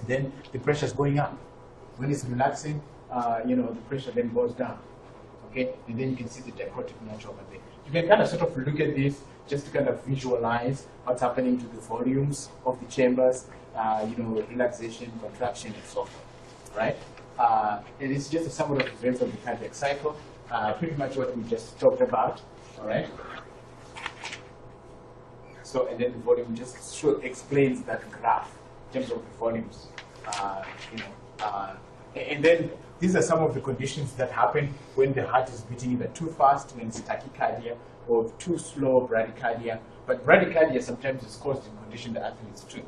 then the pressure is going up. When it's relaxing, the pressure then goes down. Okay, and then you can see the dichrotic notch over there. You can kind of sort of look at this just to kind of visualize what's happening to the volumes of the chambers, relaxation, contraction, and so forth, right? And it's just a summary of events of the cardiac cycle, pretty much what we just talked about, all right? So, and then the volume just explains that graph in terms of the volumes, and then these are some of the conditions that happen when the heart is beating either too fast, when it's tachycardia, or too slow, bradycardia. But bradycardia sometimes is caused in conditioned athletes too,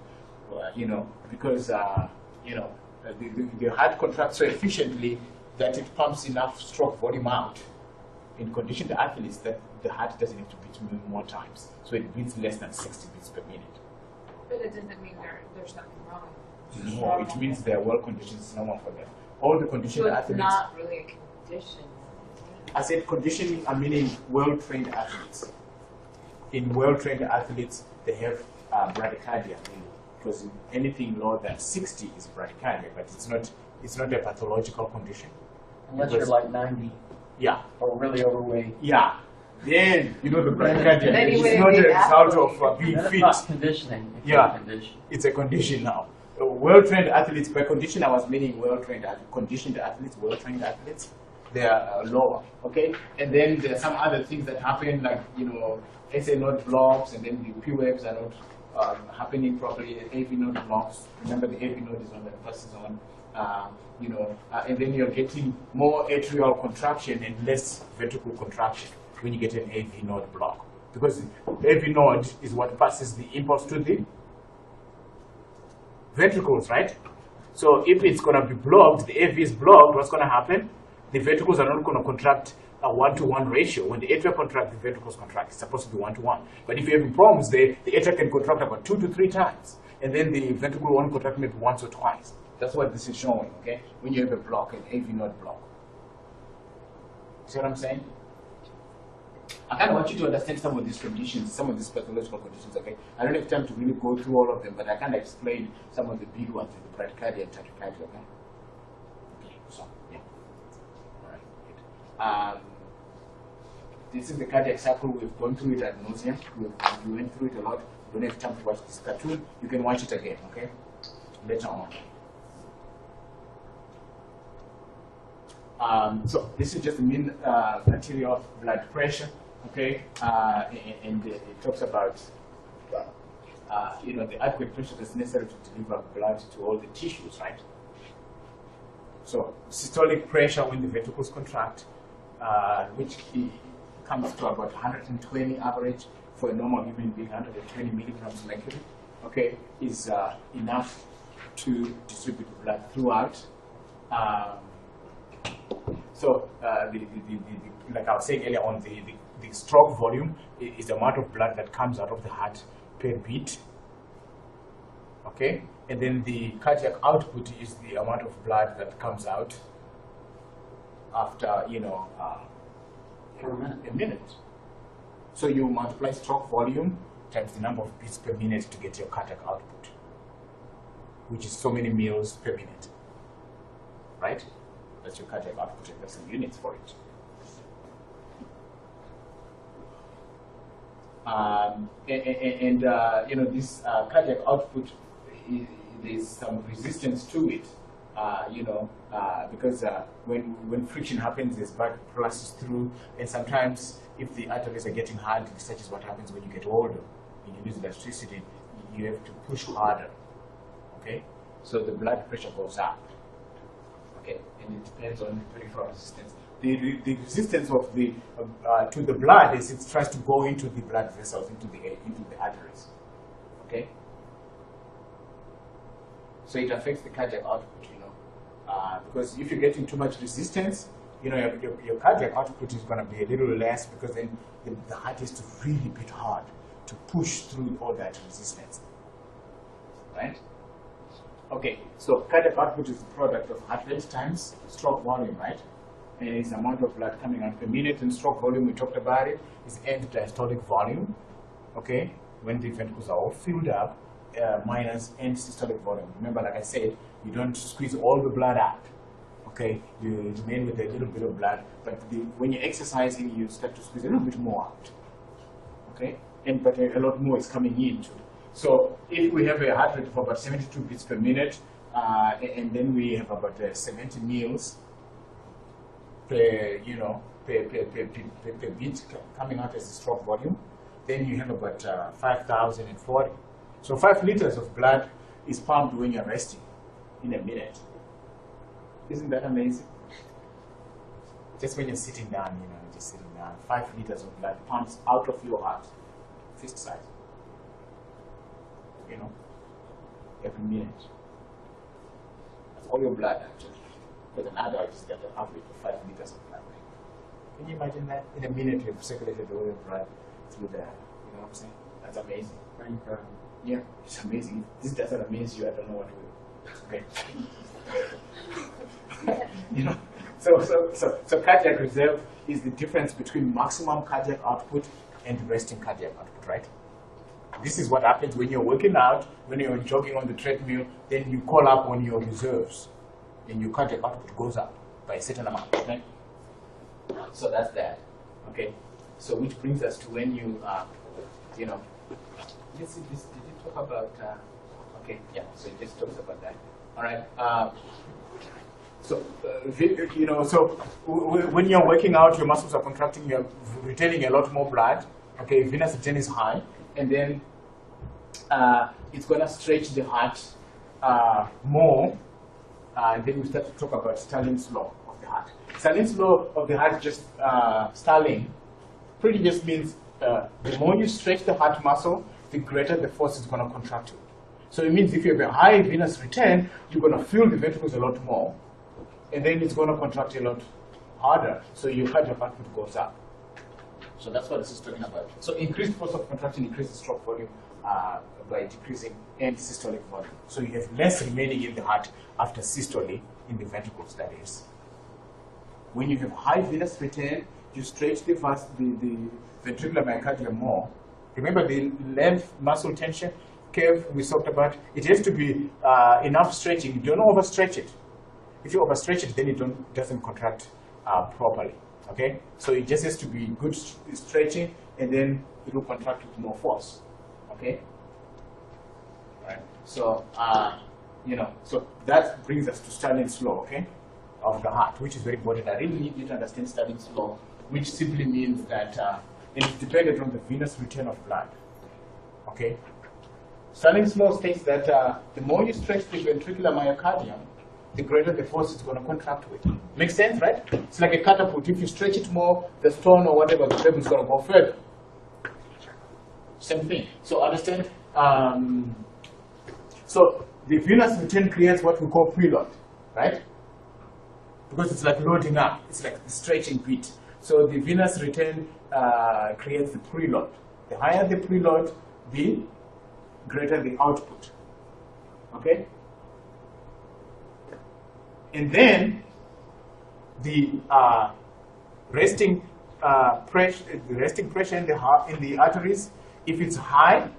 because the heart contracts so efficiently that it pumps enough stroke volume out in conditioned athletes that the heart doesn't have to beat more times. So it beats less than 60 beats per minute. But it doesn't mean there's nothing wrong. No, it means they're well conditioned. It's normal for them. All the conditioned So it's athletes. not really a condition. I said conditioning, I meaning well-trained athletes. In well-trained athletes, they have bradycardia, because anything lower than 60 is bradycardia, but it's not a pathological condition. Unless you're like 90 Yeah, or really overweight. yeah. Then the bradycardia Anyway, is not a the result of being That's fit. not conditioning. It's Yeah. a condition. It's a condition now. Well-trained athletes, by condition I was meaning well-trained conditioned athletes, well-trained athletes, they are lower, okay? And then there are some other things that happen, like, SA node blocks, and then the P waves are not happening properly, AV node blocks. Remember, the AV node is on the first zone, and then you're getting more atrial contraction and less ventricular contraction when you get an AV node block. Because AV node is what passes the impulse to the ventricles, right? So if it's going to be blocked, the AV is blocked, what's going to happen? The ventricles are not going to contract a 1-to-1 ratio. When the atria contract, the ventricles contract. It's supposed to be 1-to-1. But if you're having problems there, the atria can contract about 2 to 3 times. And then the ventricle won't contract maybe once or twice. That's what this is showing, okay? When you have a block, an AV node block. See what I'm saying? I kind of want you to understand some of these conditions, some of these pathological conditions, okay? I don't have time to really go through all of them, but I kind of explain some of the big ones, the bradycardia and tachycardia, okay? Okay, so, yeah. All right, good. This is the cardiac cycle. We've gone through it ad nauseum. We went through it a lot. You don't have time to watch this cartoon. You can watch it again, okay? Later on. So this is just the mean arterial blood pressure, okay? And it talks about the adequate pressure that's necessary to deliver blood to all the tissues, right? So systolic pressure when the ventricles contract, which comes to about 120 average for a normal human being, 120 milligrams mercury, okay, is enough to distribute blood throughout. So like I was saying earlier on, the stroke volume is the amount of blood that comes out of the heart per beat, okay, and then the cardiac output is the amount of blood that comes out after a minute. So you multiply stroke volume times the number of beats per minute to get your cardiac output, which is so many mils per minute, right? That's your cardiac output, and there's some units for it. This cardiac output, there's some resistance to it, because when friction happens, there's blood passes through, and sometimes if the arteries are getting hard, such as what happens when you get older, and you lose electricity, you have to push harder, okay? So the blood pressure goes up, okay? And it depends on the peripheral resistance. The resistance of the to the blood is it tries to go into the blood vessels, into the arteries, okay? So it affects the cardiac output, because if you're getting too much resistance, your cardiac output is going to be a little less, because then the heart has to really beat hard to push through all that resistance, right? Okay, so cardiac output is the product of heart rate times stroke volume, right? And it's the amount of blood coming out per minute. And stroke volume, we talked about it, is end diastolic volume, okay? When the ventricles are all filled up, minus end systolic volume. Remember, like I said, you don't squeeze all the blood out, okay? You remain with a little bit of blood, but when you're exercising, you start to squeeze a little bit more out, okay? But a lot more is coming in too. So if we have a heart rate of about 72 beats per minute, and then we have about 70 mils per beat coming out as a stroke volume, then you have about 5,040. So 5 liters of blood is pumped when you're resting in a minute. Isn't that amazing? Just when you're sitting down, just sitting down, 5 liters of blood pumps out of your heart, fist size, every minute. That's all your blood, actually. Because an adult is got an average of 5 liters of blood. Can you imagine that? In a minute, you've circulated all your blood through there. You know what I'm saying? That's amazing. Yeah, it's amazing. If this doesn't amaze you, I don't know what will. Okay. So cardiac reserve is the difference between maximum cardiac output and resting cardiac output, right? This is what happens when you're working out, when you're jogging on the treadmill, then you call up on your reserves, and your cardiac output goes up by a certain amount, okay? So that's that, okay? So which brings us to when you, let's see, did you talk about, okay, yeah, so it just talks about that. All right, so when you're working out, your muscles are contracting, you're retaining a lot more blood, okay, venous return is high, and then it's going to stretch the heart more, and then we start to talk about Starling's law of the heart. Starling's law of the heart, just Starling, pretty just means the more you stretch the heart muscle, the greater the force is going to contract it. So it means if you have a high venous return, you're going to fill the ventricles a lot more, and then it's going to contract a lot harder, so your cardiac output goes up. So that's what this is talking about. So increased force of contraction increases stroke volume by decreasing end systolic volume. So you have less remaining in the heart after systole in the ventricles, that is. When you have high venous return, you stretch the ventricular myocardium more. Remember the length muscle tension curve we talked about? It has to be enough stretching. You don't overstretch it. If you overstretch it, then it doesn't contract properly. Okay, so it just has to be good stretching, and then it will contract with more force. Okay, right. So so that brings us to Starling's law. Okay, of the heart, which is very important. I really need you to understand Starling's law, which simply means that it's dependent on the venous return of blood. Okay, Starling's law states that the more you stretch the ventricular myocardium, the greater the force it's going to contract with. Makes sense, right? It's like a catapult. If you stretch it more, the stone or whatever, the pebble is going to go further. Same thing. So understand? So the venous return creates what we call preload, right? Because it's like loading up. It's like the stretching bit. So the venous return creates the preload. The higher the preload, the greater the output. Okay? And then the resting pressure in the arteries, if it's high,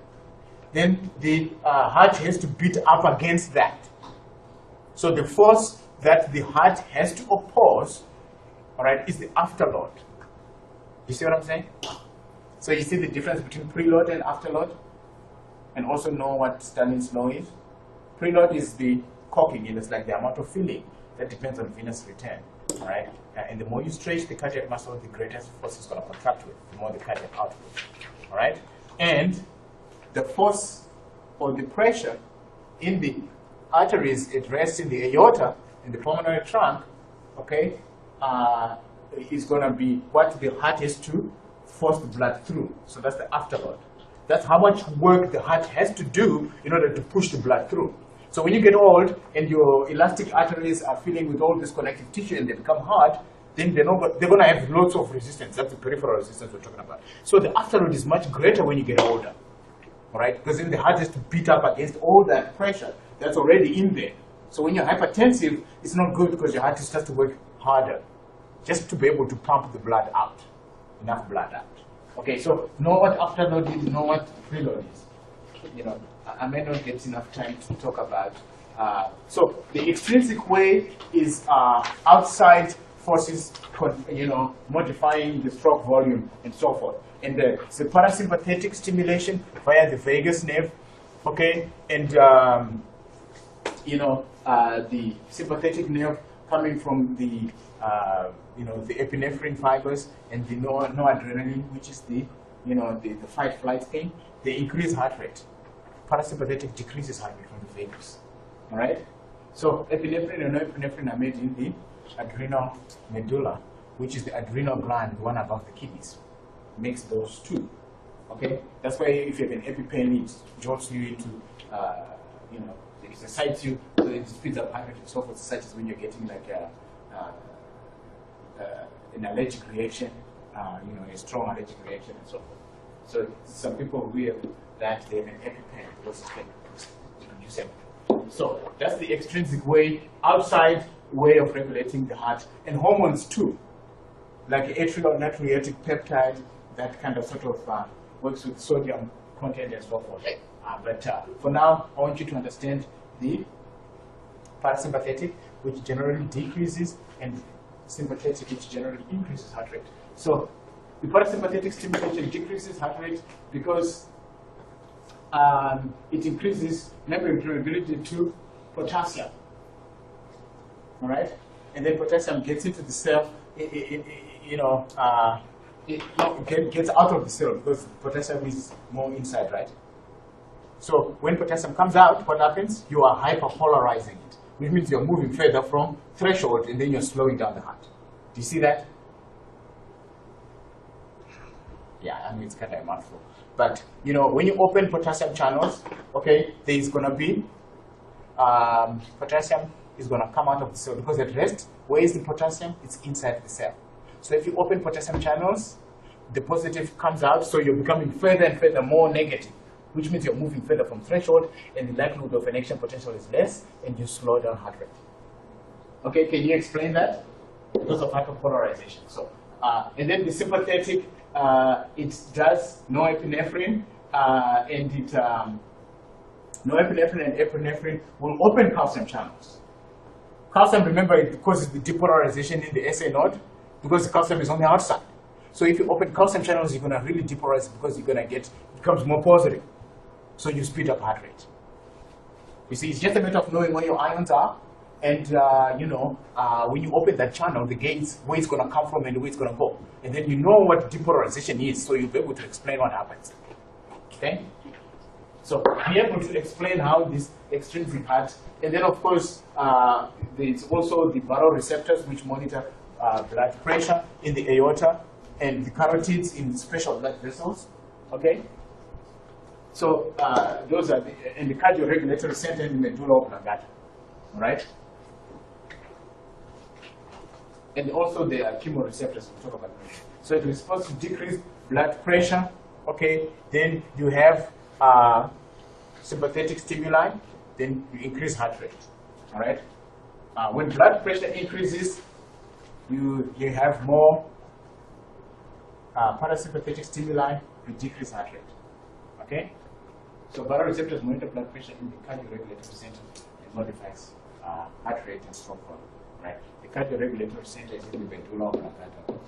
then the heart has to beat up against that. So the force that the heart has to oppose, all right, is the afterload. You see what I'm saying? So you see the difference between preload and afterload, and also know what Starling's law is. Preload is the caulking, it's like the amount of filling that depends on venous return, all right? And the more you stretch the cardiac muscle, the greater force is going to contract with, the more the cardiac output, all right? And the force or the pressure in the arteries, it rests in the aorta, in the pulmonary trunk, okay, is going to be what the heart has to force the blood through. So that's the afterload. That's how much work the heart has to do in order to push the blood through. So when you get old and your elastic arteries are filling with all this connective tissue and they become hard, then they're going to have lots of resistance. That's the peripheral resistance we're talking about. So the afterload is much greater when you get older, all right? Because then the heart has to beat up against all that pressure that's already in there. So when you're hypertensive, it's not good because your heart starts to work harder just to be able to pump the blood out, enough blood out. Okay, so know what afterload is, know what preload is. You know, I may not get enough time to talk about. So the extrinsic way is outside forces, modifying the stroke volume and so forth. And the parasympathetic stimulation via the vagus nerve, okay, and the sympathetic nerve coming from the the epinephrine fibers and the noradrenaline, which is the fight-flight thing. They increase heart rate. Parasympathetic decreases heart rate from the vagus. All right. So epinephrine and norepinephrine are made in the adrenal medulla, which is the adrenal gland, the one above the kidneys. Makes those two. Okay. That's why if you have an EpiPen, it jolts you into, it excites you, so it speeds up heart rate and so forth, such as when you're getting like an allergic reaction, a strong allergic reaction and so forth. So some people wear that they have an EpiPen because it produces it. So that's the extrinsic way, outside way of regulating the heart, and hormones too, like atrial natriuretic peptide, that kind of sort of works with sodium content and so forth. But for now, I want you to understand the parasympathetic, which generally decreases, and sympathetic, which generally increases heart rate. So the parasympathetic stimulation decreases heart rate because it increases membrane permeability to potassium. All right, and then potassium gets into the cell. It gets out of the cell because potassium is more inside, right? So when potassium comes out, what happens? You are hyperpolarizing it, which means you're moving further from threshold, and then you're slowing down the heart. Do you see that? Yeah, I mean, it's kind of a mouthful. But, when you open potassium channels, okay, there is going to be, potassium is going to come out of the cell because at rest, where is the potassium? It's inside the cell. So if you open potassium channels, the positive comes out, so you're becoming further and further more negative, which means you're moving further from threshold, and the likelihood of an action potential is less, and you slow down heart rate. Okay, can you explain that? Because of hyperpolarization. So And then the sympathetic, it does norepinephrine, and it norepinephrine and epinephrine will open calcium channels. Calcium, remember, it causes the depolarization in the SA node because the calcium is on the outside. So if you open calcium channels, you're going to really depolarize it because you're going to get, it becomes more positive. So you speed up heart rate. You see, it's just a matter of knowing where your ions are. And, when you open that channel, the gates, where it's going to come from and where it's going to go. And then you know what depolarization is, so you'll be able to explain what happens. Okay? So be able to explain how this extrinsic heart, and then of course, there's also the baroreceptors which monitor blood pressure in the aorta, and the carotids in special blood vessels. Okay? So those are and the cardioregulatory center in the medulla oblongata. All right? And also the chemoreceptors we'll talk about later. So it responds to decreased blood pressure. Okay, then you have sympathetic stimuli, then you increase heart rate. All right. When blood pressure increases, you have more parasympathetic stimuli, you decrease heart rate. Okay. So baroreceptors monitor blood pressure in the cardioregulatory center and modifies heart rate and stroke volume. Right. The cardioregulatory center is in the medulla oblongata,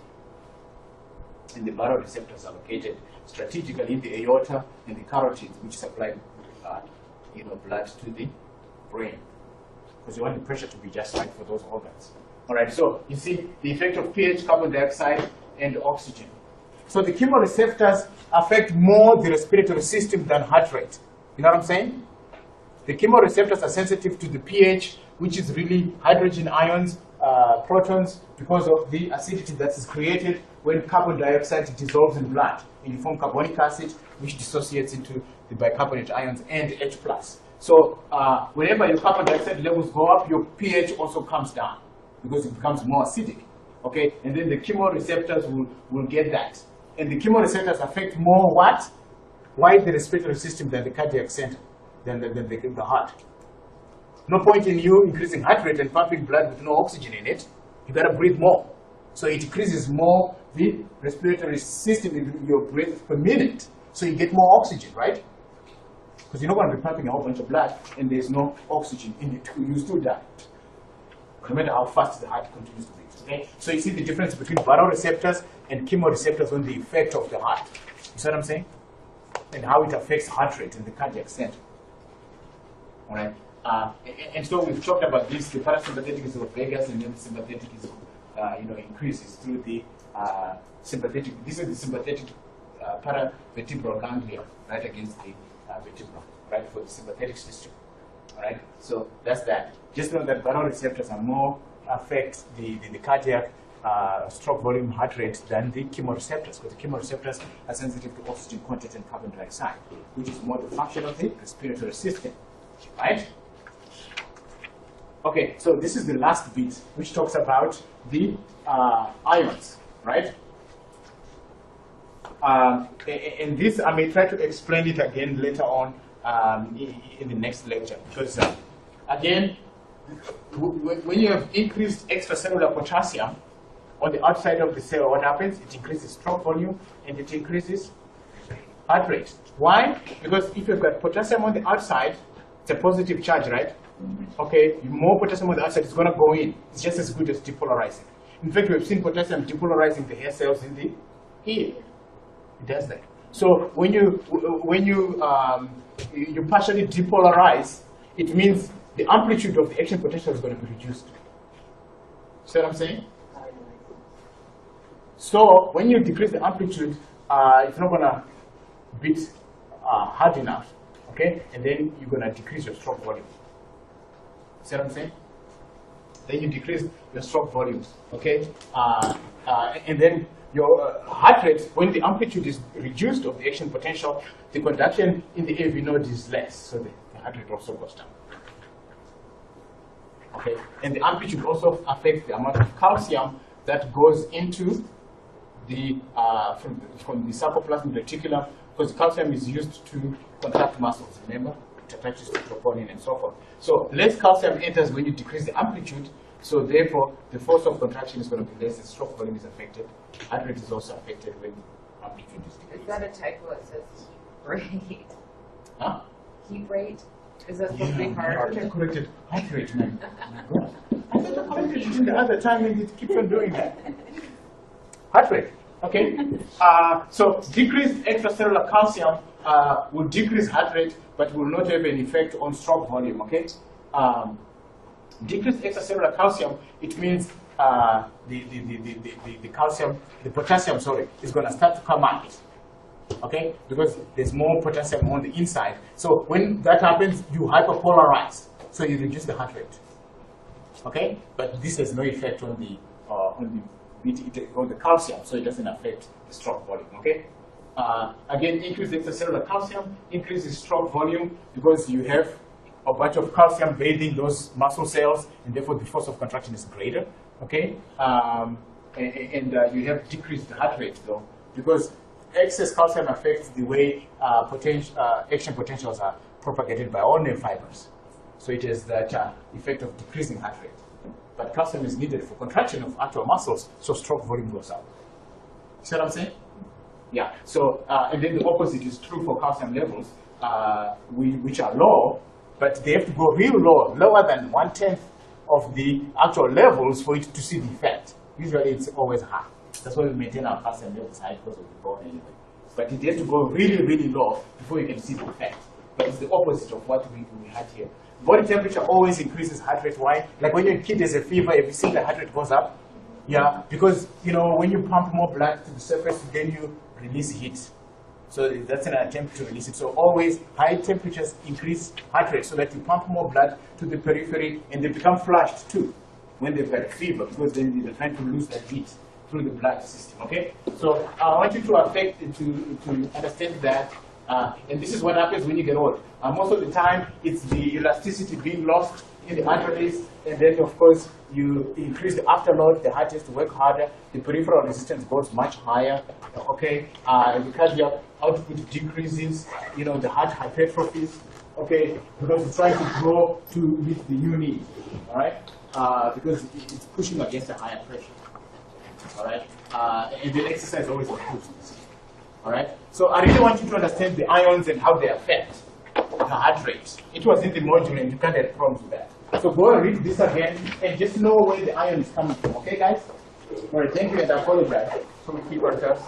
and the baroreceptors are located strategically in the aorta and the carotids, which supply blood to the brain, because you want the pressure to be just right for those organs. All right. So you see the effect of pH, carbon dioxide, and oxygen. So the chemoreceptors affect more the respiratory system than heart rate. You know what I'm saying? The chemoreceptors are sensitive to the pH, which is really hydrogen ions, protons, because of the acidity that is created when carbon dioxide dissolves in blood and you form carbonic acid, which dissociates into the bicarbonate ions and H+. So whenever your carbon dioxide levels go up, your pH also comes down because it becomes more acidic. Okay, and then the chemoreceptors will get that. And the chemoreceptors affect more what? Why the respiratory system than the cardiac center, than the heart. No point in you increasing heart rate and pumping blood with no oxygen in it. You gotta breathe more. So it increases more the respiratory system in your breath per minute. So you get more oxygen, right? Because you're not gonna be pumping a whole bunch of blood and there's no oxygen in it. You still die. No matter how fast the heart continues to beat. Okay? So you see the difference between baroreceptors and chemoreceptors on the effect of the heart. You see what I'm saying? And how it affects heart rate in the cardiac center. All right. And so we've talked about this. The parasympathetic is of vagus, and then the sympathetic is, increases through the sympathetic. This is the sympathetic paravertebral ganglia, right against the vertebra, right, for the sympathetic system. All right. So that's that. Just know that baroreceptors are more affect the cardiac stroke volume, heart rate than the chemoreceptors, because the chemoreceptors are sensitive to oxygen content and carbon dioxide, which is more the function of the respiratory system, right? Okay, so this is the last bit, which talks about the ions, right? And this, I may try to explain it again later on in the next lecture, because again, when you have increased extracellular potassium on the outside of the cell, what happens? It increases stroke volume and it increases heart rate. Why? Because if you've got potassium on the outside, it's a positive charge, right? Okay, more potassium on the outside is going to go in. It's just as good as depolarizing. In fact, we've seen potassium depolarizing the hair cells in the ear. It does that. So when you partially depolarize, it means the amplitude of the action potential is going to be reduced. See what I'm saying? So when you decrease the amplitude, it's not going to beat hard enough, okay? And then you're going to decrease your stroke volume. See what I'm saying? Then you decrease your stroke volumes, okay? And then your heart rate, when the amplitude is reduced of the action potential, the conduction in the AV node is less, so the heart rate also goes down. Okay, and the amplitude also affects the amount of calcium that goes into the from the sarcoplasmic reticulum, because calcium is used to contract muscles. Remember, it attaches to troponin and so forth. So less calcium enters when you decrease the amplitude, So therefore, the force of contraction is going to be less, the stroke volume is affected. Heart rate is also affected when amplitude is decreased. Is that a typo? It says heat rate. Huh? Heat rate? Is that supposed to be I hard? corrected heart rate, man. Oh my God. I thought I corrected it the other time and it keeps on doing that. Heart rate, okay? So decreased extracellular calcium will decrease heart rate, but will not have an effect on stroke volume, okay? Decreased extracellular calcium, it means the calcium, the potassium, sorry, is going to start to come out, okay? Because there's more potassium on the inside. So when that happens, you hyperpolarize, so you reduce the heart rate, okay? But this has no effect on the calcium, so it doesn't affect the stroke volume, okay? Again, increased extracellular calcium increases stroke volume because you have a bunch of calcium bathing those muscle cells, and therefore the force of contraction is greater, okay? You have decreased heart rate though, because excess calcium affects the way action potentials are propagated by all nerve fibers. So it has that effect of decreasing heart rate. But calcium is needed for contraction of actual muscles, so stroke volume goes up. See what I'm saying? Yeah, so, and then the opposite is true for calcium levels, which are low, but they have to go real low, lower than 1/10 of the actual levels for it to see the effect. Usually it's always high. That's why we maintain our calcium levels high because of the bone anyway. But it has to go really, really low before you can see the effect. But it's the opposite of what we had here. Body temperature always increases heart rate. Why? Like when your kid has a fever, if you see the heart rate goes up, yeah, because you know when you pump more blood to the surface, then you release heat. So that's an attempt to release it. So always high temperatures increase heart rate so that you pump more blood to the periphery and they become flushed too when they've got a fever because then they're trying to lose that heat through the blood system, okay? So I want you to understand that, and this is what happens when you get old. Most of the time, it's the elasticity being lost in the arteries, and then of course you increase the afterload, the heart has to work harder, the peripheral resistance goes much higher, okay? The cardiac output decreases, you know, the heart hypertrophies, okay? Because it's trying to grow to meet the new need, all right? Because it's pushing against a higher pressure, all right? And then exercise always improves this, all right? So I really want you to understand the ions and how they affect the heart rate. It was in the module and you can't have problems with that. So go and read this again and just know where the ion is coming from, okay guys? All right, thank you and I apologize. So we keep ourselves.